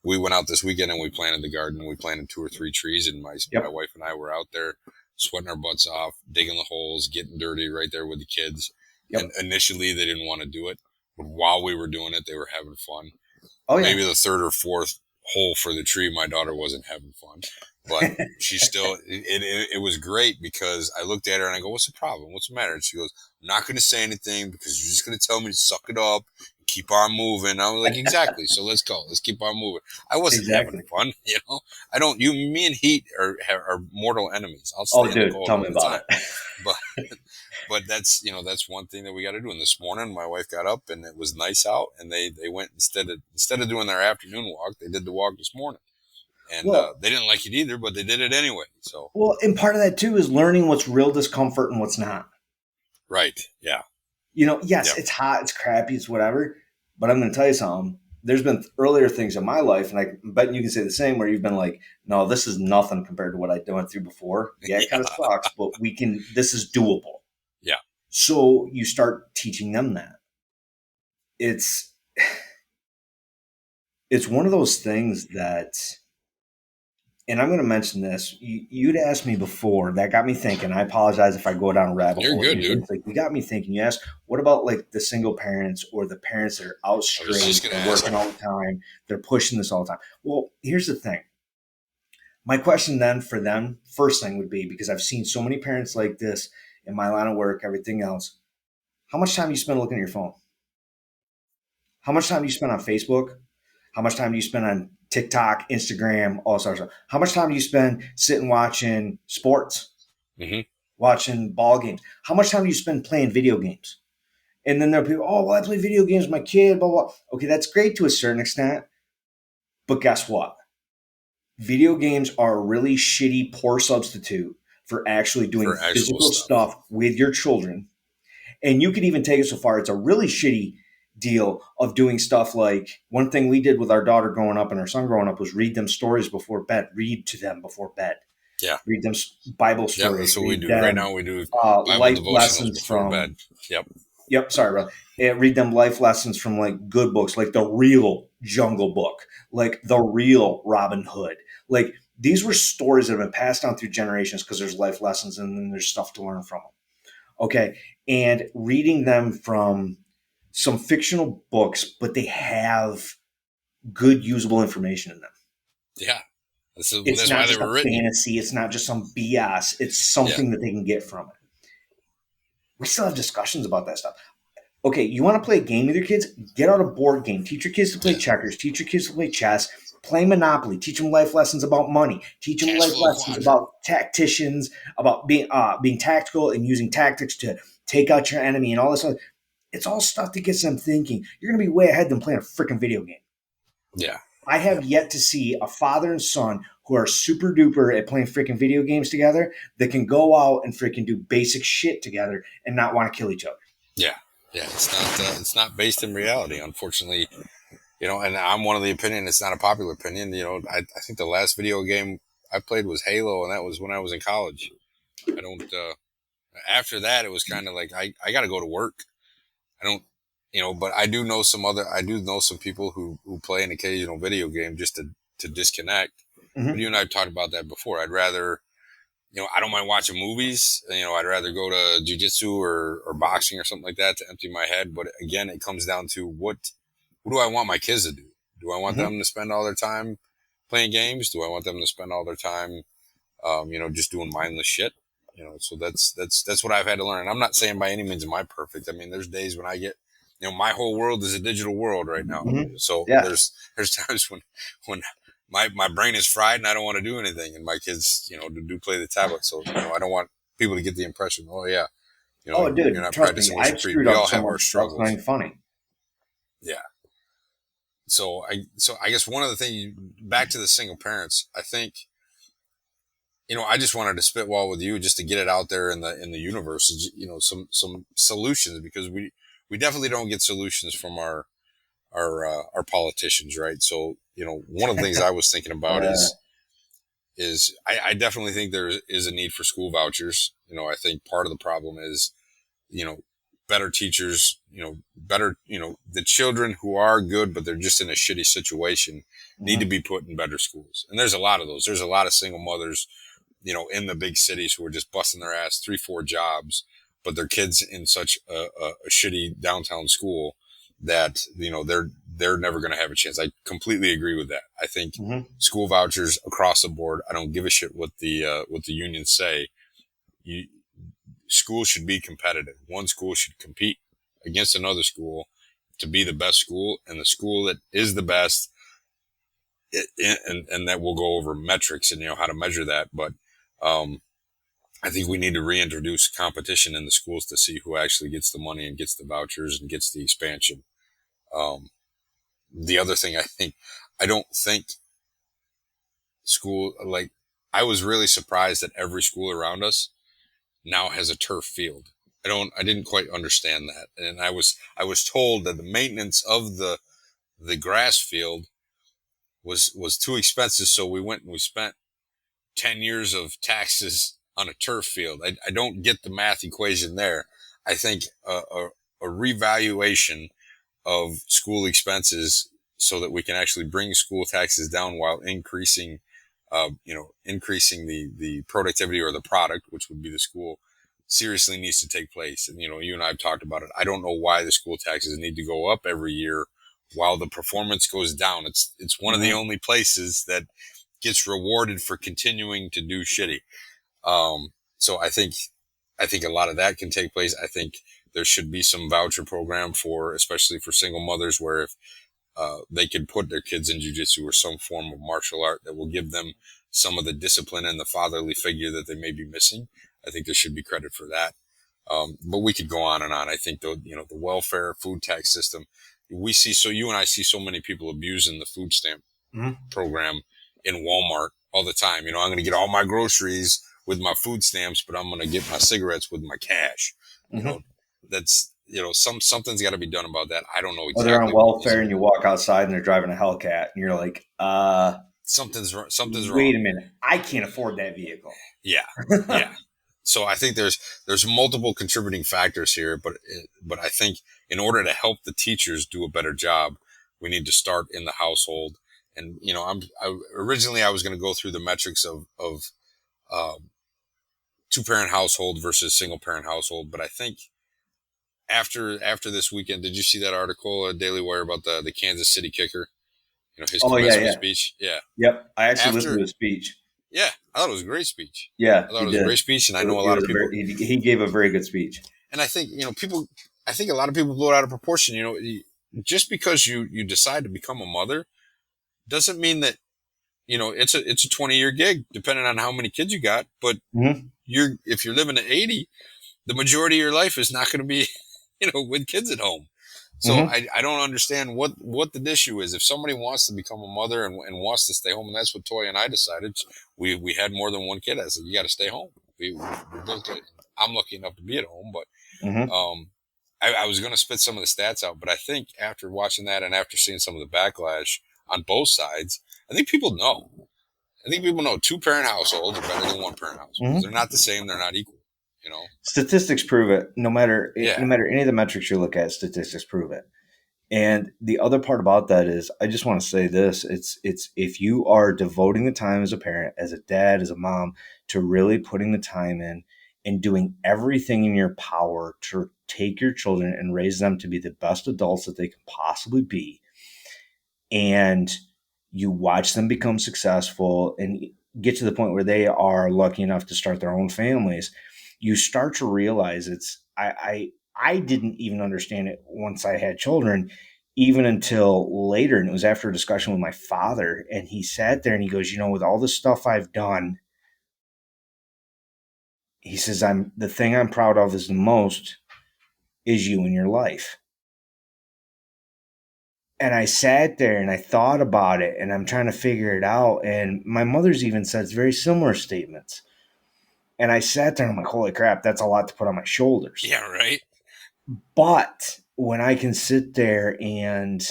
we went out this weekend and we planted the garden and we planted 2 or 3 trees. And my Yep. wife and I were out there sweating our butts off, digging the holes, getting dirty right there with the kids. And Yep. initially they didn't want to do it. But while we were doing it, they were having fun. Oh, yeah. Maybe the third or fourth hole for the tree, my daughter wasn't having fun. But she still, it was great because I looked at her and I go, what's the problem? What's the matter? And she goes, I'm not going to say anything because you're just going to tell me to suck it up, keep on moving. I was like, exactly. So let's go. Let's keep on moving. I wasn't having Exactly. fun. I don't, me and heat are mortal enemies. I'll Oh, stay in the dude, cold tell all me the about time. it. But, but that's one thing that we got to do. And this morning, my wife got up and it was nice out and they went instead of doing their afternoon walk, they did the walk this morning. And Well, they didn't like it either, but they did it anyway. So, and part of that too is learning what's real discomfort and what's not. right. Yeah. Yes, Yep. it's hot, it's crappy, it's whatever. But I'm going to tell you something. There's been earlier things in my life, and I'm betting you can say the same, where you've been like, no, this is nothing compared to what I went through before. Yeah, it kind of Yeah. sucks, but this is doable. Yeah. So you start teaching them that. It's, it's one of those things that, and I'm going to mention this. You'd asked me before. That got me thinking. I apologize if I go down a rabbit You're hole good, here. dude. It's like you got me thinking. You asked, what about like the single parents or the parents that are out I was just straight, going they're to ask working you. all the time, they're pushing this all the time. Well, here's the thing. My question then for them, first thing would be, because I've seen so many parents like this in my line of work, everything else. How much time do you spend looking at your phone? How much time do you spend on Facebook? How much time do you spend on TikTok, Instagram, all sorts of stuff? How much time do you spend sitting watching sports, Mm-hmm. watching ball games? How much time do you spend playing video games? And then there are people, oh, well, I play video games with my kid, blah, blah. Okay, that's great to a certain extent. But guess what? Video games are a really shitty, poor substitute for actually doing For actual physical stuff. stuff with your children. And you could even take it so far, it's a really shitty deal of doing stuff like one thing we did with our daughter growing up and our son growing up was read them stories before bed, read to them before bed, Yeah. read them Bible Yep. stories, That's what we read do. Right them now we do Bible life devotionals lessons before from, bed. Yep. yep, sorry, bro. Read them life lessons from like good books, like the real Jungle Book, like the real Robin Hood. Like these were stories that have been passed down through generations because there's life lessons and then there's stuff to learn from them. Okay. And reading them from some fictional books, but they have good usable information in them. Yeah. It's That's not why they just a were written. fantasy. It's not just some BS. It's Yeah. something that they can get from it. We still have discussions about that stuff. Okay, you want to play a game with your kids? Get out a board game. Teach your kids to play Yeah. checkers. Teach your kids to play chess. Play Monopoly. Teach them life lessons about money. Teach them Cash life flow lessons quadrant. about tacticians, about being tactical and using tactics to take out your enemy and all this other. It's all stuff that gets them thinking. You're going to be way ahead than playing a freaking video game. Yeah. I have yet to see a father and son who are super duper at playing freaking video games together that can go out and freaking do basic shit together and not want to kill each other. Yeah. Yeah. It's not based in reality, unfortunately. And I'm one of the opinion. It's not a popular opinion. I think the last video game I played was Halo, and that was when I was in college. I don't. After that, it was kind of like I got to go to work. I don't. But I do know some people who play an occasional video game just to disconnect. But Mm-hmm. you and I have talked about that before. I'd rather, I don't mind watching movies. I'd rather go to jujitsu or boxing or something like that to empty my head. But again, it comes down to what do I want my kids to do? Do I want Mm-hmm. them to spend all their time playing games? Do I want them to spend all their time, just doing mindless shit? So that's what I've had to learn. And I'm not saying by any means am I perfect. I mean, there's days when I get, my whole world is a digital world right now. Mm-hmm. So Yeah. there's times when my brain is fried and I don't want to do anything, and my kids, do play the tablet. So I don't want people to get the impression, oh yeah, Oh, you're dude, not trust me, practicing what you I've preach. screwed We up all so have our much stuff. It's not struggles. even funny. Yeah. I guess one of the things, back to the single parents, I think, I just wanted to spitball with you just to get it out there in the universe, some solutions, because we definitely don't get solutions from our politicians, right? So, one of the things I was thinking about Uh, I definitely think there is a need for school vouchers. I think part of the problem is, you know, better teachers, better, the children who are good, but they're just in a shitty situation, need to mhm, be put in better schools. And there's a lot of those. There's a lot of single mothers, in the big cities who are just busting their ass 3, 4 jobs, but their kids in such a shitty downtown school that, they're never going to have a chance. I completely agree with that. I think mhm, school vouchers across the board. I don't give a shit what the unions say. You, Schools should be competitive. One school should compete against another school to be the best school, and the school that is the best, and that will go over metrics and how to measure that. But um, I think we need to reintroduce competition in the schools to see who actually gets the money and gets the vouchers and gets the expansion. Um, the other thing, I don't think school, like, I was really surprised that every school around us now has a turf field. I didn't quite understand that. And I was told that the maintenance of the grass field was too expensive. So we went and we spent 10 years of taxes on a turf field. I don't get the math equation there. I think a revaluation of school expenses so that we can actually bring school taxes down while increasing the productivity or the product, which would be the school, seriously needs to take place. And, you and I have talked about it. I don't know why the school taxes need to go up every year while the performance goes down. It's one of the mhm, only places that gets rewarded for continuing to do shitty. So I think a lot of that can take place. I think there should be some voucher program especially for single mothers, where if they could put their kids in jujitsu or some form of martial art that will give them some of the discipline and the fatherly figure that they may be missing. I think there should be credit for that. But we could go on and on. I think the welfare food tax system, you and I see so many people abusing the food stamp mhm, program in Walmart all the time. I'm going to get all my groceries with my food stamps, but I'm going to get my cigarettes with my cash. You know, mhm. that's, something's got to be done about that. I don't know Or they're on exactly what needs to welfare be and you done. walk outside and they're driving a Hellcat and you're like, Something's wait wrong. a minute, I can't afford that vehicle. Yeah. Yeah. So I think there's multiple contributing factors here, but I think in order to help the teachers do a better job, we need to start in the household. And originally I was going to go through the metrics of um, 2 parent household versus single parent household, but I think after this weekend, did you see that article at Daily Wire about the Kansas City kicker? His Oh yeah, commencement yeah, speech. Yeah. yep. I actually listened After to his speech. Yeah, I thought it was a great speech. Yeah, I thought he it was a did. great speech, and I know a lot of people. He gave a very good speech. And I think I think a lot of people blow it out of proportion. Just because you decide to become a mother doesn't mean that it's a 20-year gig, depending on how many kids you got. But Mhm, if you're living at 80, the majority of your life is not going to be with kids at home. So mhm, I don't understand what the issue is. If somebody wants to become a mother and wants to stay home, and that's what Toy and I decided. We had more than one kid. I said, you got to stay home. We both did. I'm lucky enough to be at home, but mhm. um, I was going to spit some of the stats out, but I think after watching that and after seeing some of the backlash on both sides, I think people know. I think people know 2 parent households are better than 1 parent households. They're Mhm. not the same. They're not equal. You know? Statistics prove it. No Yeah. matter any of the metrics you look at, statistics prove it. And the other part about that is, I just want to say this: it's if you are devoting the time as a parent, as a dad, as a mom, to really putting the time in and doing everything in your power to take your children and raise them to be the best adults that they can possibly be, and you watch them become successful and get to the point where they are lucky enough to start their own families, you start to realize I didn't even understand it once I had children, even until later. And it was after a discussion with my father, and he sat there and he goes, with all the stuff I've done, he says, I'm the thing I'm proud of is the most is you in your life. And I sat there and I thought about it and I'm trying to figure it out. And my mother's even says very similar statements. And I sat there and I'm like, holy crap, that's a lot to put on my shoulders. Yeah, right. But when I can sit there and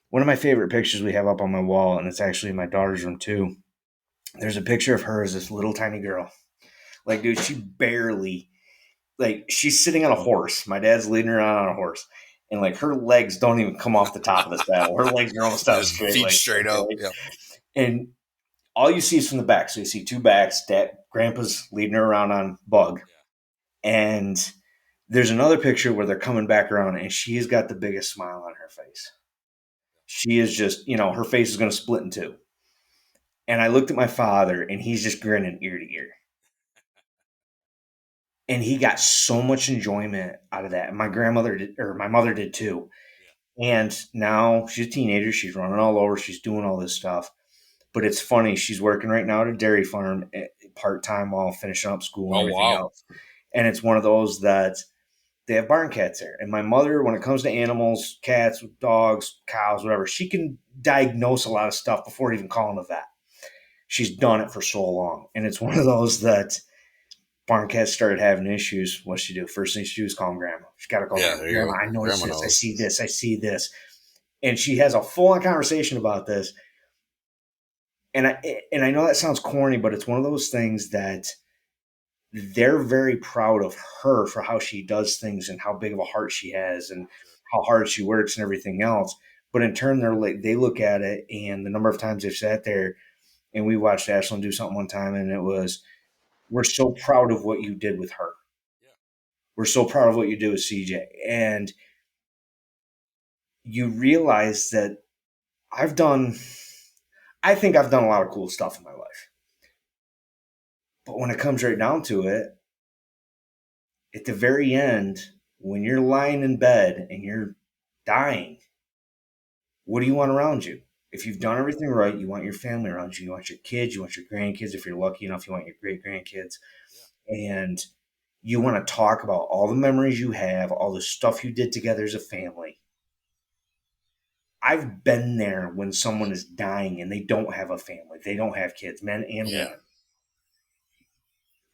one of my favorite pictures we have up on my wall, and it's actually in my daughter's room too, there's a picture of her as this little tiny girl. Like, dude, she barely, like, she's sitting on a horse. My dad's leading her on a horse. And like her legs don't even come off the top of the saddle. Her legs are almost out Just straight, feet like straight up. okay. Yeah. And all you see is from the back. So you see two backs. Dad, Grandpa's leading her around on Bug, and there's another picture where they're coming back around, and she's got the biggest smile on her face. She is just, her face is going to split in two. And I looked at my father, and he's just grinning ear to ear. And he got so much enjoyment out of that. And my grandmother did, or my mother did too. And now she's a teenager. She's running all over. She's doing all this stuff. But it's funny. She's working right now at a dairy farm part time while finishing up school and Oh everything wow. else. And it's one of those that they have barn cats there. And my mother, when it comes to animals, cats, dogs, cows, whatever, she can diagnose a lot of stuff before even calling a vet. She's done it for so long. And it's one of those that barn cats started having issues. What's she do? First thing she do is call grandma. She got to call Yeah, grandma. there you Grandma, go. I noticed Grandma this. I knows. see this. I see this. And she has a full on conversation about this. And I know that sounds corny, but it's one of those things that they're very proud of her for how she does things and how big of a heart she has and how hard she works and everything else. But in turn, they look at it and the number of times they've sat there and we watched Ashlyn do something one time and it was, we're so proud of what you did with her. We're so proud of what you did with CJ. And you realize that I've done, I think I've done a lot of cool stuff in my life. But when it comes right down to it, at the very end, when you're lying in bed and you're dying, what do you want around you? If you've done everything right, you want your family around you. You want your kids, you want your grandkids. If you're lucky enough, you want your great grandkids. And you want to talk about all the memories you have, all the stuff you did together as a family. I've been there when someone is dying and they don't have a family. They don't have kids, men and Yeah. women.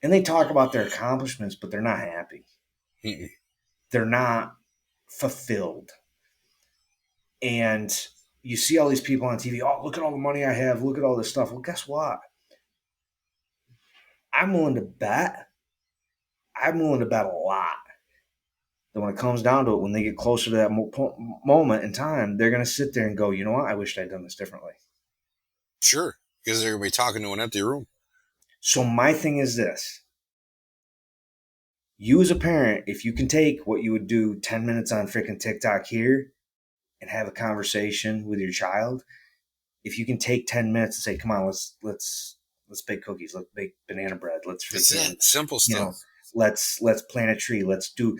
And they talk about their accomplishments, but they're not happy. Mm-mm. They're not fulfilled. And you see all these people on TV, oh, look at all the money I have, look at all this stuff. Well, guess what? I'm willing to bet. I'm willing to bet a lot that when it comes down to it, when they get closer to that moment in time, they're going to sit there and go, you know what? I wished I'd done this differently. Sure, because they're gonna be talking to an empty room. So my thing is this. You as a parent, if you can take what you would do 10 minutes on freaking TikTok here and have a conversation with your child, if you can take 10 minutes and say, come on, let's bake cookies, let's bake banana bread, let's That's freaking, it. Simple you stuff. know, let's plant a tree, let's do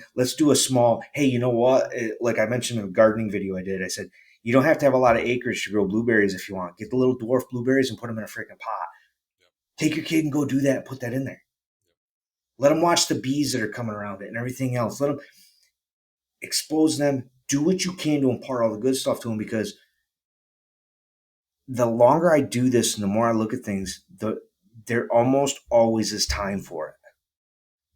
a small, hey, you know what? Like I mentioned in a gardening video I did, I said, you don't have to have a lot of acreage to grow blueberries if you want. Get the little dwarf blueberries and put them in a freaking pot. Take your kid and go do that and put that in there. Let them watch the bees that are coming around it and everything else. Let them expose them. Do what you can to impart all the good stuff to them because the longer I do this and the more I look at things, there almost always is time for it.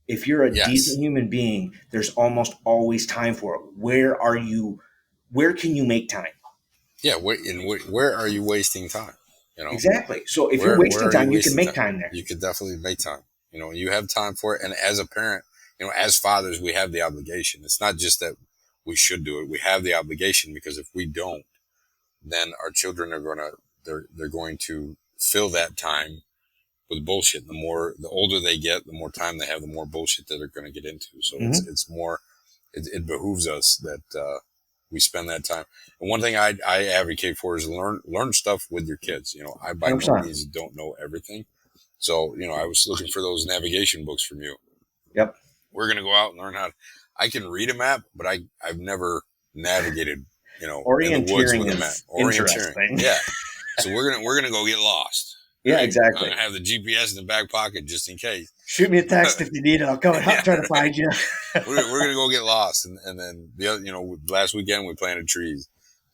If you're a Yes. decent human being, there's almost always time for it. Where are you? Where can you make time? Yeah. Where are you wasting time? You know, Exactly. So if you're where wasting are you time, you can wasting make time? time there. You could definitely make time. You know, you have time for it. And as a parent, you know, as fathers, we have the obligation. It's not just that we should do it. We have the obligation because if we don't, then our children are going to, they're going to fill that time with bullshit. The older they get, the more time they have, the more bullshit that they're going to get into. So Mm-hmm. it's more, it behooves us that, we spend that time. And one thing I advocate for is learn stuff with your kids. You know, I by no 100%. means don't know everything. So, you know, I was looking for those navigation books from you. Yep. We're going to go out and learn I can read a map, but I've never navigated, you know, in the woods Orienteering with a map. is Orienteering. interesting. Yeah. So we're going to go get lost. Yeah, Right. I'm exactly. going to have the GPS in the back pocket just in case. Shoot me a text if you need it. I'll come and Yeah. try to find you. We're going to go get lost. And then the other, you know, last weekend we planted trees.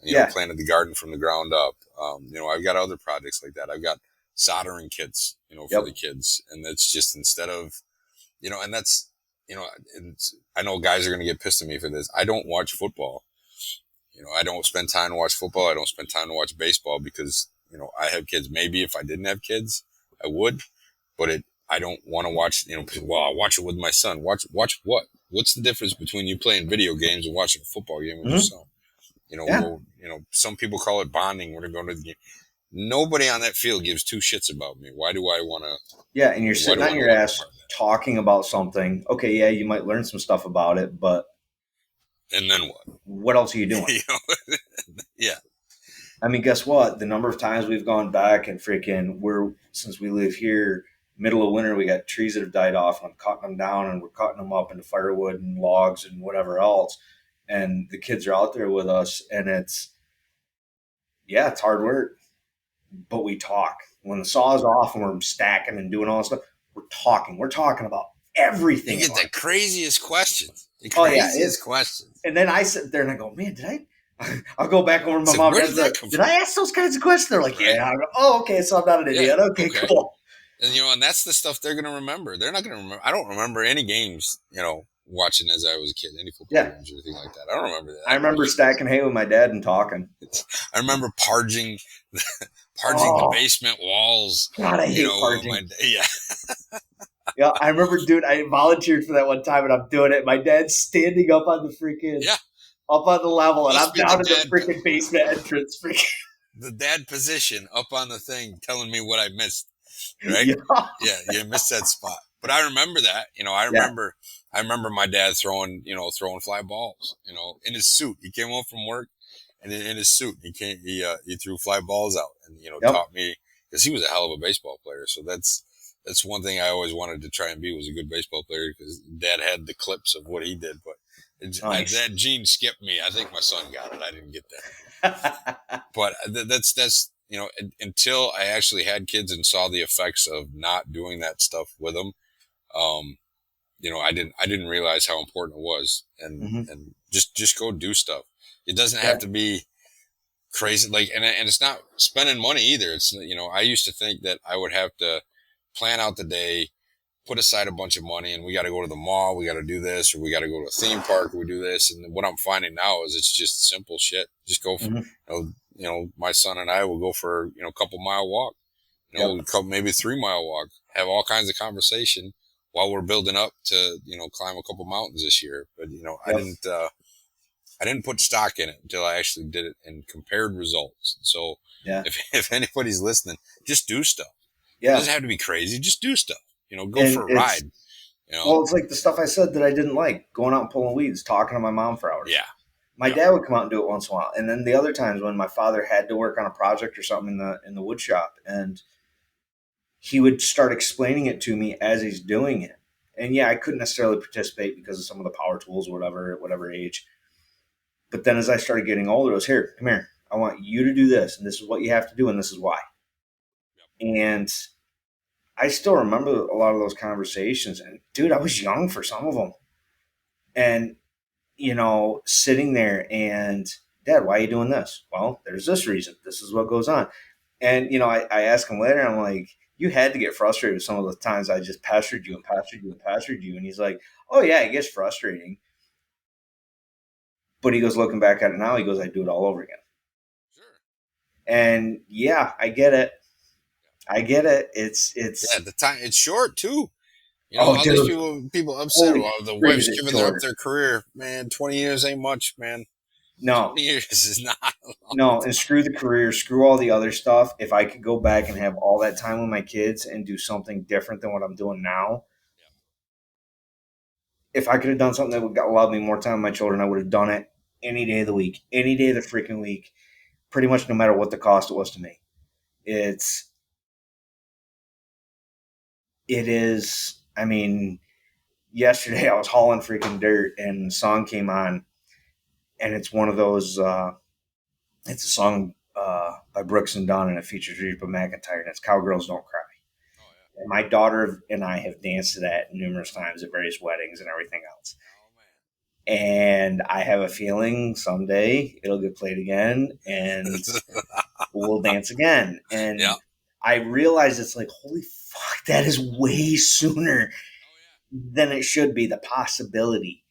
Yeah. planted the garden from the ground up. I've got other projects like that. I've got soldering kits, for the Yep. kids. And that's just instead of, and that's, it's, I know guys are going to get pissed at me for this. I don't watch football. I don't spend time to watch football. I don't spend time to watch baseball because, I have kids. Maybe if I didn't have kids, I would, but I don't want to watch, well, I'll watch it with my son. Watch what? What's the difference between you playing video games and watching a football game with your Hmm. son? Yeah. Some people call it bonding when they're going to the game. Nobody on that field gives two shits about me. Why do I want to, Yeah. And you're why sitting do I on want to your want to be ass part of talking about something. Okay. Yeah. You might learn some stuff about it, but that? And then what? what else are you doing? Yeah. I mean, guess what? The number of times we've gone back and freaking since we live here, middle of winter, we got trees that have died off, and I'm cutting them down and we're cutting them up into firewood and logs and whatever else. And the kids are out there with us, and it's hard work, but we talk. When the saw's off and we're stacking and doing all this stuff, we're talking. We're talking about You everything in get life. the craziest questions. The Oh, yeah. craziest questions. And then I sit there and I go, man, did I? I'll go back over to my It's like, mom where and did dad's like, that come did from? I ask those kinds of questions? They're like, Right? yeah. I go, oh, okay. So I'm not an Yeah. idiot. Okay, Okay. cool. And, and that's the stuff they're going to remember. They're not going to remember. I don't remember any games, watching as I was a kid, any football Yeah. games or anything like that. I don't remember I that. remember stacking hay with my dad and talking. I remember parging, parging the Oh, basement walls, God, I hate yeah. Yeah, I remember, dude, I volunteered for that one time and I'm doing it. My dad's standing up on the freaking, Yeah. up on the level, and I'm Must be down in the freaking basement entrance. Freaking. the dad position up on the thing telling me what I missed. Right? Yeah. Yeah, you missed that spot. But I remember that. Yeah. I remember my dad throwing fly balls, in his suit. He came home from work and in his suit, he threw fly balls out and, Yep. taught me because he was a hell of a baseball player. So that's one thing I always wanted to try and be was a good baseball player because dad had the clips of what he did, but Nice. that gene skipped me. I think my son got it. I didn't get that. But that's until I actually had kids and saw the effects of not doing that stuff with them. Um, I didn't realize how important it was, and Hmm. and just go do stuff. It doesn't have Yeah. to be crazy, like, and it's not spending money either. It's, I used to think that I would have to plan out the day, put aside a bunch of money, and we got to go to the mall, we got to do this, or we got to go to a theme park, or we do this. And what I'm finding now is it's just simple shit. Just go for, Hmm. my son and I will go for, a couple mile walk, Yep. maybe 3 mile walk, have all kinds of conversation while we're building up to, climb a couple mountains this year. But, Yep. I didn't put stock in it until I actually did it and compared results. So Yeah. if anybody's listening, just do stuff. It Yeah. doesn't have to be crazy. Just do stuff, go And for a ride, it's like the stuff I said that I didn't like, going out and pulling weeds, talking to my mom for hours. Yeah. My Yep. dad would come out and do it once in a while. And then the other times when my father had to work on a project or something in the wood shop, and he would start explaining it to me as he's doing it. And yeah, I couldn't necessarily participate because of some of the power tools or whatever, at whatever age. But then as I started getting older, it was, here, come here. I want you to do this, and this is what you have to do, and this is why. And I still remember a lot of those conversations. And dude, I was young for some of them. And, sitting there and, Dad, why are you doing this? Well, there's this reason. This is what goes on. And, I ask him later, I'm like, you had to get frustrated with some of the times I just pestered you and pestered you and pestered you. And he's like, oh, yeah, it gets frustrating. But he goes, looking back at it now, he goes, I do it all over again. Sure. And yeah, I get it. I get it. It's Yeah, the time it's short too. oh, All these dude, people upset. holy Well, the frig, is wife's it giving up short? their career. Man, 20 years ain't much, man. No, 20 years is not a long no, and time. screw the career, screw all the other stuff. If I could go back and have all that time with my kids and do something different than what I'm doing now, if I could have done something that would allow me more time with my children, I would have done it any day of the week, any day of the freaking week, pretty much no matter what the cost it was to me. It's, it is, I mean, yesterday I was hauling freaking dirt and the song came on, and it's one of those, it's a song by Brooks and Dunn, and it features Reba McEntire, and it's Cowgirls Don't Cry. Oh yeah. And my daughter and I have danced to that numerous times at various weddings and everything else. Oh man. And I have a feeling someday it'll get played again and we'll dance again. Yeah. And I realize it's like, holy fuck, that is way sooner Oh yeah. than it should be, the possibility.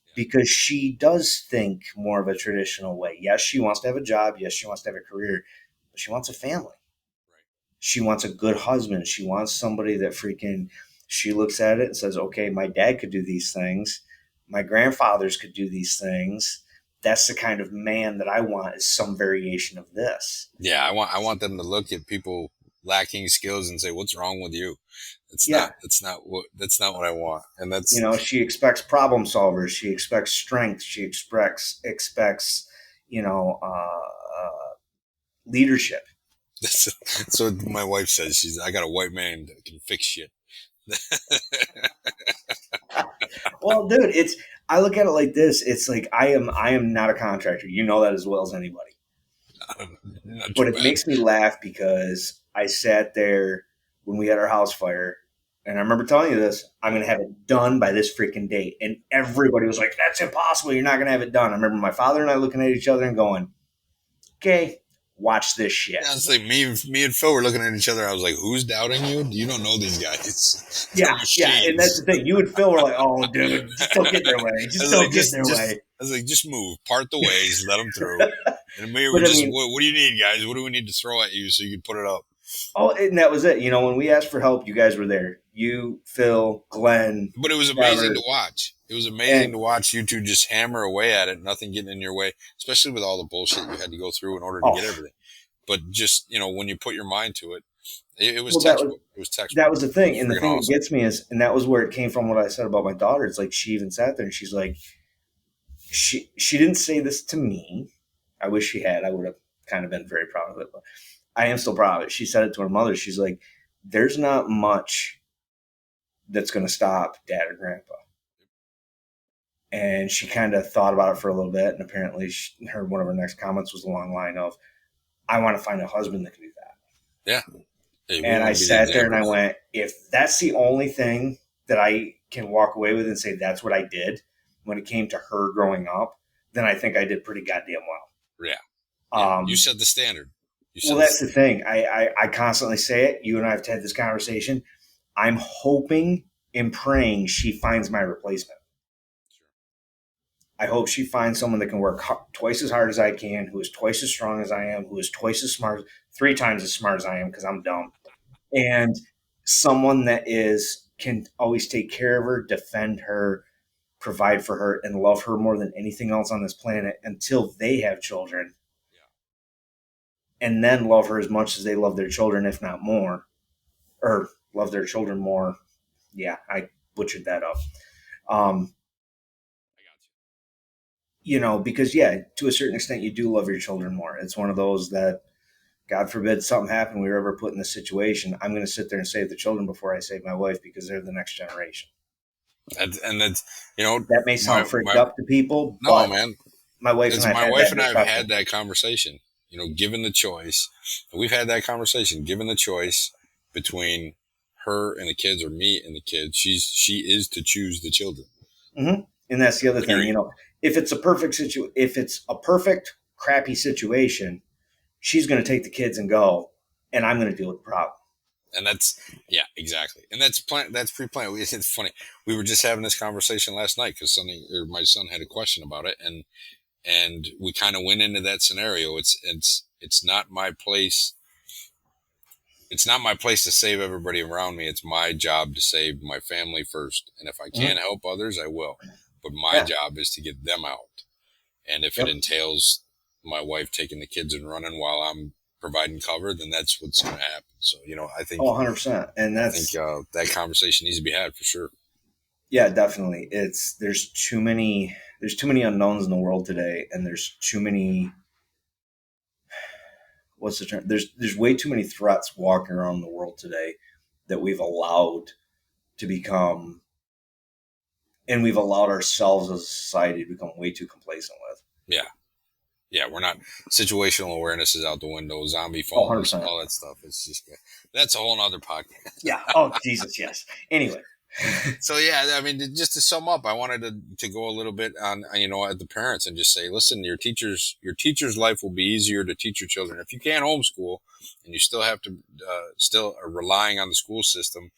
Yeah. Because she does think more of a traditional way. Yes, she wants to have a job. Yes, she wants to have a career. But she wants a family. Right. She wants a good husband. She wants somebody that freaking, she looks at it and says, okay, my dad could do these things. My grandfathers could do these things. That's the kind of man that I want, is some variation of this. Yeah. I want them to look at people lacking skills and say, "What's wrong with you?" Yeah. That's not what I want. And You that's know, she expects problem solvers. She expects strength. She expects, you know, leadership. so my wife says I got a white man that can fix shit. Well, dude, I look at it like this. It's like I am not a contractor. You know that as well as anybody. Not too But it bad. makes me laugh because I sat there when we had our house fire, and I remember telling you this. I'm going to have it done by this freaking date, and everybody was like, "That's impossible. You're not going to have it done." I remember my father and I looking at each other and going, "Okay, watch this shit." Yeah, it's like me and Phil were looking at each other. I was like, "Who's doubting you? You don't know these guys. They're Yeah, yeah, and that's machines." the thing. You and Phil were like, "Oh, dude, just don't get in their way. I Just was like, don't get in their way." I was like, just move, part the ways, let them through. And we were But I just, mean, what do you need, guys? What do we need to throw at you so you can put it up? oh, and that was it. You know, when we asked for help, you guys were there. You, Phil, Glenn, But it was amazing to Trevor, watch. It was amazing and to watch you two just hammer away at it, nothing getting in your way, especially with all the bullshit you had to go through in order to oh, get everything. But just, when you put your mind to it, it was well, that was textbook. It was that textbook. was the It thing. was And the freaking thing that awesome. gets me is, and that was where it came from. What I said about my daughter. It's like she even sat there and she's like, she didn't say this to me. I wish she had. I would have kind of been very proud of it, but I am still proud of it. She said it to her mother. She's like, "There's not much that's going to stop Dad or Grandpa." And she kind of thought about it for a little bit, and apparently, one of her next comments was along the line of, "I want to find a husband that can do that." Yeah. Hey, we And I want to be the sat there and example I of that. went, if that's the only thing that I can walk away with and say that's what I did when it came to her growing up, then I think I did pretty goddamn Yeah. well. Yeah. You set the standard. You Well, set the that's the standard. thing. I constantly say it. You and I have had this conversation. I'm hoping and praying she finds my replacement. Sure. I hope she finds someone that can work twice as hard as I can, who is twice as strong as I am, who is twice as smart, three times as smart as I am, because I'm dumb, and someone that is can always take care of her, defend her, provide for her, and love her more than anything else on this planet until they have children, Yeah. and then love her as much as they love their children, if not more, or love their children more. Yeah, I butchered that up. Um, I got because yeah, to a certain extent, you do love your children more. It's one of those that, God forbid, something happened, we were ever put in this situation. I'm going to sit there and save the children before I save my wife because they're the next generation. you. And that's, you know, That may sound freaked my, up to people, no, but man. my wife and It's I have my had wife that and I have discussion. had that conversation. Given the choice, we've had that conversation. Given the choice between her and the kids, or me and the kids, she is to choose the children. Mm-hmm. And that's the other thing. Period. If it's a if it's a perfect crappy situation, she's going to take the kids and go, and I'm going to deal with the problem. And that's, yeah, exactly. And that's pre-planned. It's funny. We were just having this conversation last night because my son had a question about it, and we kind of went into that scenario. It's not my place. It's not my place to save everybody around me. It's my job to save my family first. And if I Mm-hmm. can help others, I will. But my Yeah. job is to get them out. And if it Yep. entails my wife taking the kids and running while I'm providing cover, then that's what's going to happen. So, I think, Oh, 100%. And I think that's, that conversation needs to be had for sure. yeah, definitely. There's too many unknowns in the world today, and there's too many, what's the term? There's way too many threats walking around the world today that we've allowed to become, and we've allowed ourselves as a society to become way too complacent with. Yeah. Yeah. We're not, situational awareness is out the window, zombie Oh, phones, 100%. all that stuff. It's just, that's a whole nother podcast. Yeah. Oh, Jesus, yes. Anyway, So yeah, I mean, just to sum up, I wanted to go a little bit on, at the parents and just say, listen, your teacher's life will be easier to teach your children if you can't homeschool, and you still have to still are relying on the school system.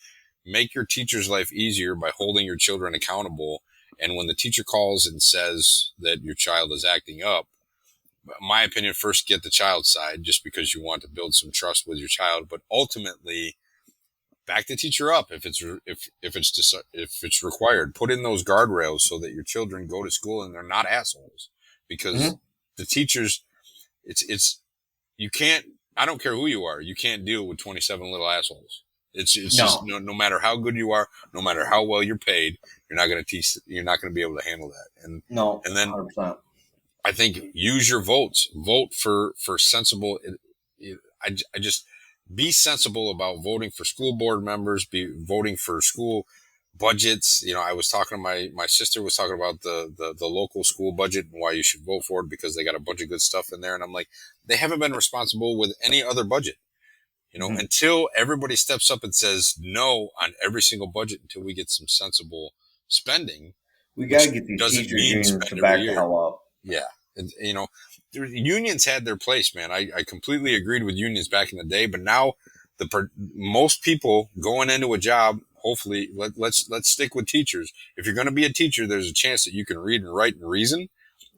Make your teacher's life easier by holding your children accountable. And when the teacher calls and says that your child is acting up, my opinion, first get the child's side, just because you want to build some trust with your child, but ultimately back the teacher up if it's required. Put in those guardrails so that your children go to school and they're not assholes, because Mhm. the teachers, it's you can't. I don't care who you are. You can't deal with 27 little assholes. It's just, No, no matter how good you are, no matter how well you're paid, you're not going to teach. You're not going to be able to handle that. And no, and then 100%. I think use your votes. Vote for sensible. I just be sensible about voting for school board members. Be voting for school budgets. I was talking to my sister was talking about the local school budget and why you should vote for it, because they got a bunch of good stuff in there. And I'm like, they haven't been responsible with any other budget. Mhm. Until everybody steps up and says no on every single budget, until we get some sensible spending, We got to which get these doesn't teachers mean unions to spend every back the year. hell up. Yeah. And, the unions had their place, man. I completely agreed with unions back in the day, but now most people going into a job, hopefully, let's stick with teachers. If you're going to be a teacher, there's a chance that you can read and write and reason.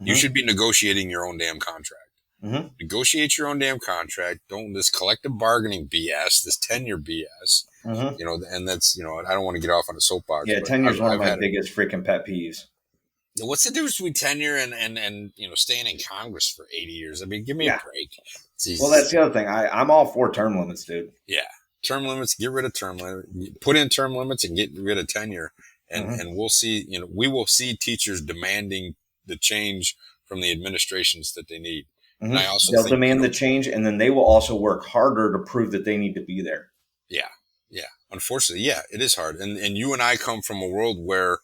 You Hmm. should be negotiating your own damn contract. Hmm. Negotiate your own damn contract. Don't this collective bargaining BS, this tenure BS. Hmm. And that's, I don't want to get off on a soapbox, Yeah, but tenure is I've, one of I've my had it. biggest freaking pet peeves. What's the difference between tenure and staying in Congress for 80 years? I mean, give me a Yeah. break. Well, that's Jesus. the other thing. I'm all for term limits, dude. Yeah. Term limits, get rid of term limits, put in term limits and get rid of tenure. And, Hmm. and we'll see, we will see teachers demanding the change from the administrations that they need. And Hmm. I also They'll think, demand the change, and then they will also work harder to prove that they need to be there. yeah, yeah, unfortunately, yeah, it is hard. And you and I come from a world where,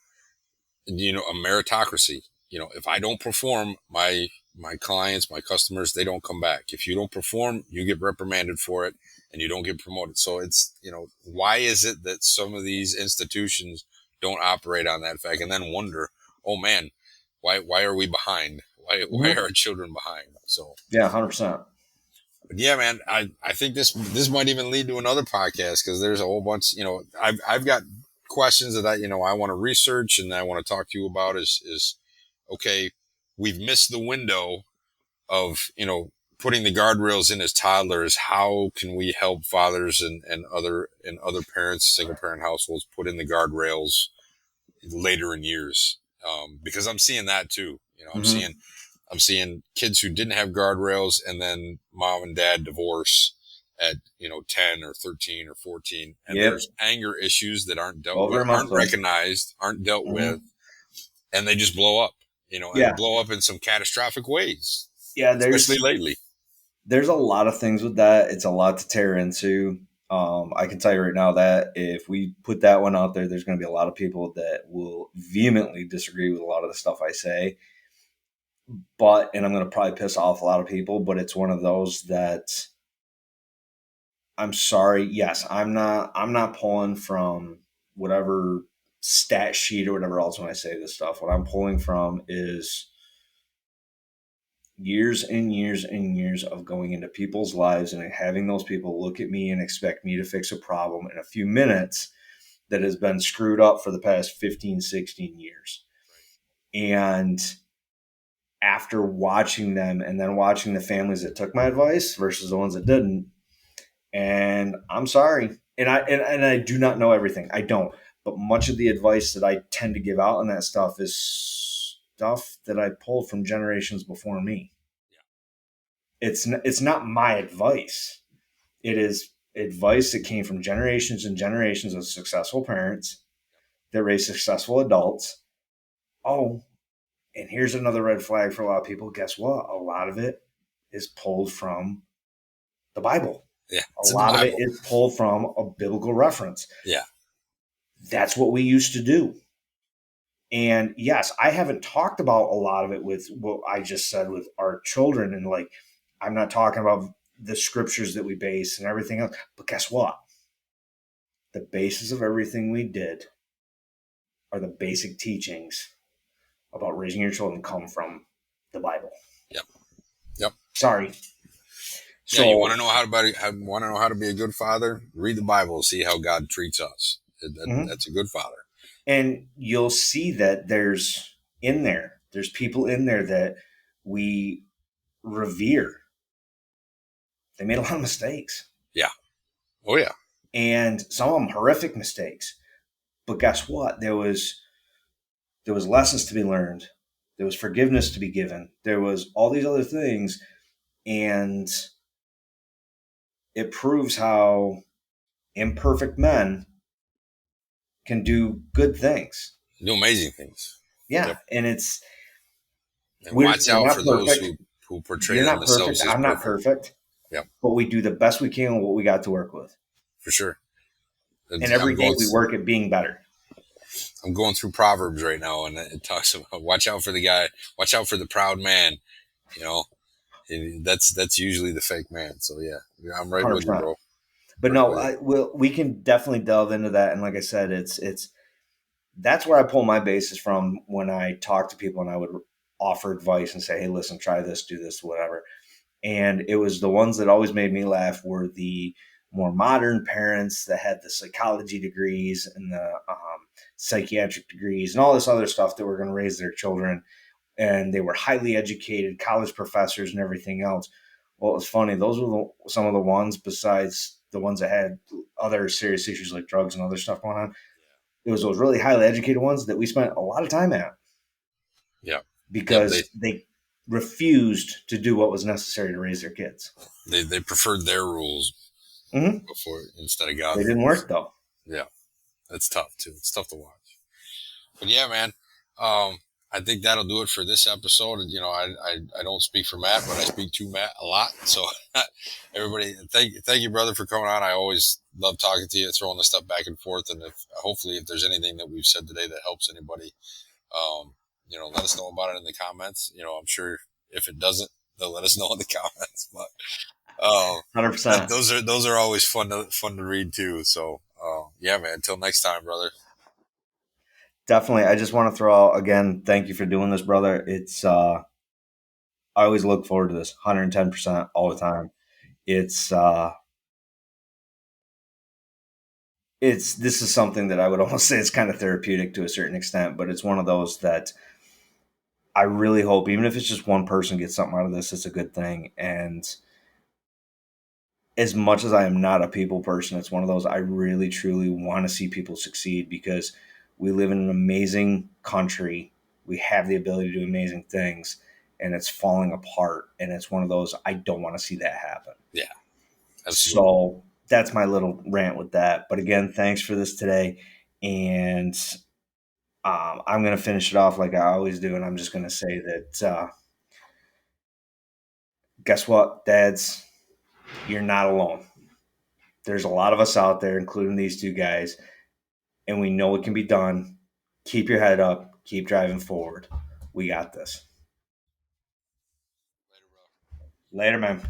a meritocracy. If I don't perform, my clients, my customers, they don't come back. If you don't perform, you get reprimanded for it and you don't get promoted. So it's, why is it that some of these institutions don't operate on that fact, and then wonder, oh man, why are we behind? Why Hmm. are our children behind? So, Yeah, 100%. but yeah, man, I think this might even lead to another podcast, because there's a whole bunch. I've got questions that I want to research and I want to talk to you about. Is okay. We've missed the window of putting the guardrails in as toddlers. How can we help fathers and other parents, single parent households, put in the guardrails later in years? Because I'm seeing that too. Hmm. I'm seeing kids who didn't have guardrails, and then mom and dad divorce at 10 or 13 or 14, and Yep. there's anger issues that aren't dealt Oh, with, very much aren't so. recognized, aren't dealt with, Hmm. and they just blow up, and Yeah. blow up in some catastrophic ways, Yeah, especially lately. there's a lot of things with that. It's a lot to tear into. I can tell you right now that if we put that one out there, there's going to be a lot of people that will vehemently disagree with a lot of the stuff I say. And I'm going to probably piss off a lot of people, but it's one of those that I'm sorry. Yes, I'm not pulling from whatever stat sheet or whatever else when I say this stuff. What I'm pulling from is years and years and years of going into people's lives and having those people look at me and expect me to fix a problem in a few minutes that has been screwed up for the past 15, 16 years. And after watching them and then watching the families that took my advice versus the ones that didn't, and I'm sorry. And I do not know everything. I don't. But much of the advice that I tend to give out on that stuff is stuff that I pulled from generations before me. It's not my advice. It is advice that came from generations and generations of successful parents that raised successful adults. Oh, and here's another red flag for a lot of people. Guess what? A lot of it is pulled from the Bible. Yeah, A it's in the lot of it Bible. is pulled from a biblical reference. Yeah, That's what we used to do. And yes, I haven't talked about a lot of it with what I just said with our children. And like, I'm not talking about the scriptures that we base and everything else. But guess what? The basis of everything we did are the basic teachings about raising your children come from the Bible. Yep. Yep. Sorry. Yeah, you want to So, know want to know how to be a good father? Read the Bible, see how God treats us. mhm. That's a good father. And you'll see that there's people in there that we revere. They made a lot of mistakes, Yeah. Oh yeah. and some of them horrific mistakes. But guess what? There was lessons to be learned. There was forgiveness to be given. There was all these other things, and it proves how imperfect men can do good things. Do amazing things. Yeah, Yep. and it's And watch we're out not for those perfect. who portray You're not perfect. themselves as I'm not perfect. perfect, Yep. but we do the best we can with what we got to work with. For sure. And I'm every day going. we work at being better. I'm going through Proverbs right now, and it talks about watch out for the guy, watch out for the proud man. You know, and that's usually the fake man. So yeah, I'm right with you, 100%. bro. But Right no, with you. we can definitely delve into that. And like I said, it's that's where I pull my basis from when I talk to people and I would offer advice and say, hey, listen, try this, do this, whatever. And it was the ones that always made me laugh were the more modern parents that had the psychology degrees and the psychiatric degrees and all this other stuff that were going to raise their children. And they were highly educated, college professors and everything else. Well, it's funny. Those were some of the ones, besides the ones that had other serious issues like drugs and other stuff going on. It was those really highly educated ones that we spent a lot of time at Yeah. Yep. because they refused to do what was necessary to raise their kids. They preferred their rules Mm-hmm. before instead of They God's didn't rules. work though. Yeah, that's tough too. It's tough to watch. But yeah, man. I think that'll do it for this episode. And I don't speak for Matt, but I speak to Matt a lot. So everybody, thank you, brother, for coming on. I always love talking to you, throwing this stuff back and forth. And hopefully if there's anything that we've said today that helps anybody, um, let us know about it in the comments. I'm sure if it doesn't, they'll let us know in the comments. But 100%. those are always fun to read too. So yeah, man. Until next time, brother. Definitely. I just want to throw out again, thank you for doing this, brother. I always look forward to this 110% all the time. It's, uh, this is something that I would almost say is kind of therapeutic to a certain extent, but it's one of those that I really hope, even if it's just one person gets something out of this, it's a good thing. And as much as I am not a people person, it's one of those I really truly want to see people succeed because we live in an amazing country. We have the ability to do amazing things, and it's falling apart. And it's one of those I don't want to see that happen. Yeah, absolutely. So that's my little rant with that. But again, thanks for this today. And I'm going to finish it off like I always do. And I'm just going to say that guess what, dads? You're not alone. There's a lot of us out there, including these two guys, and we know it can be done. Keep your head up. Keep driving forward. We got this. Later, man.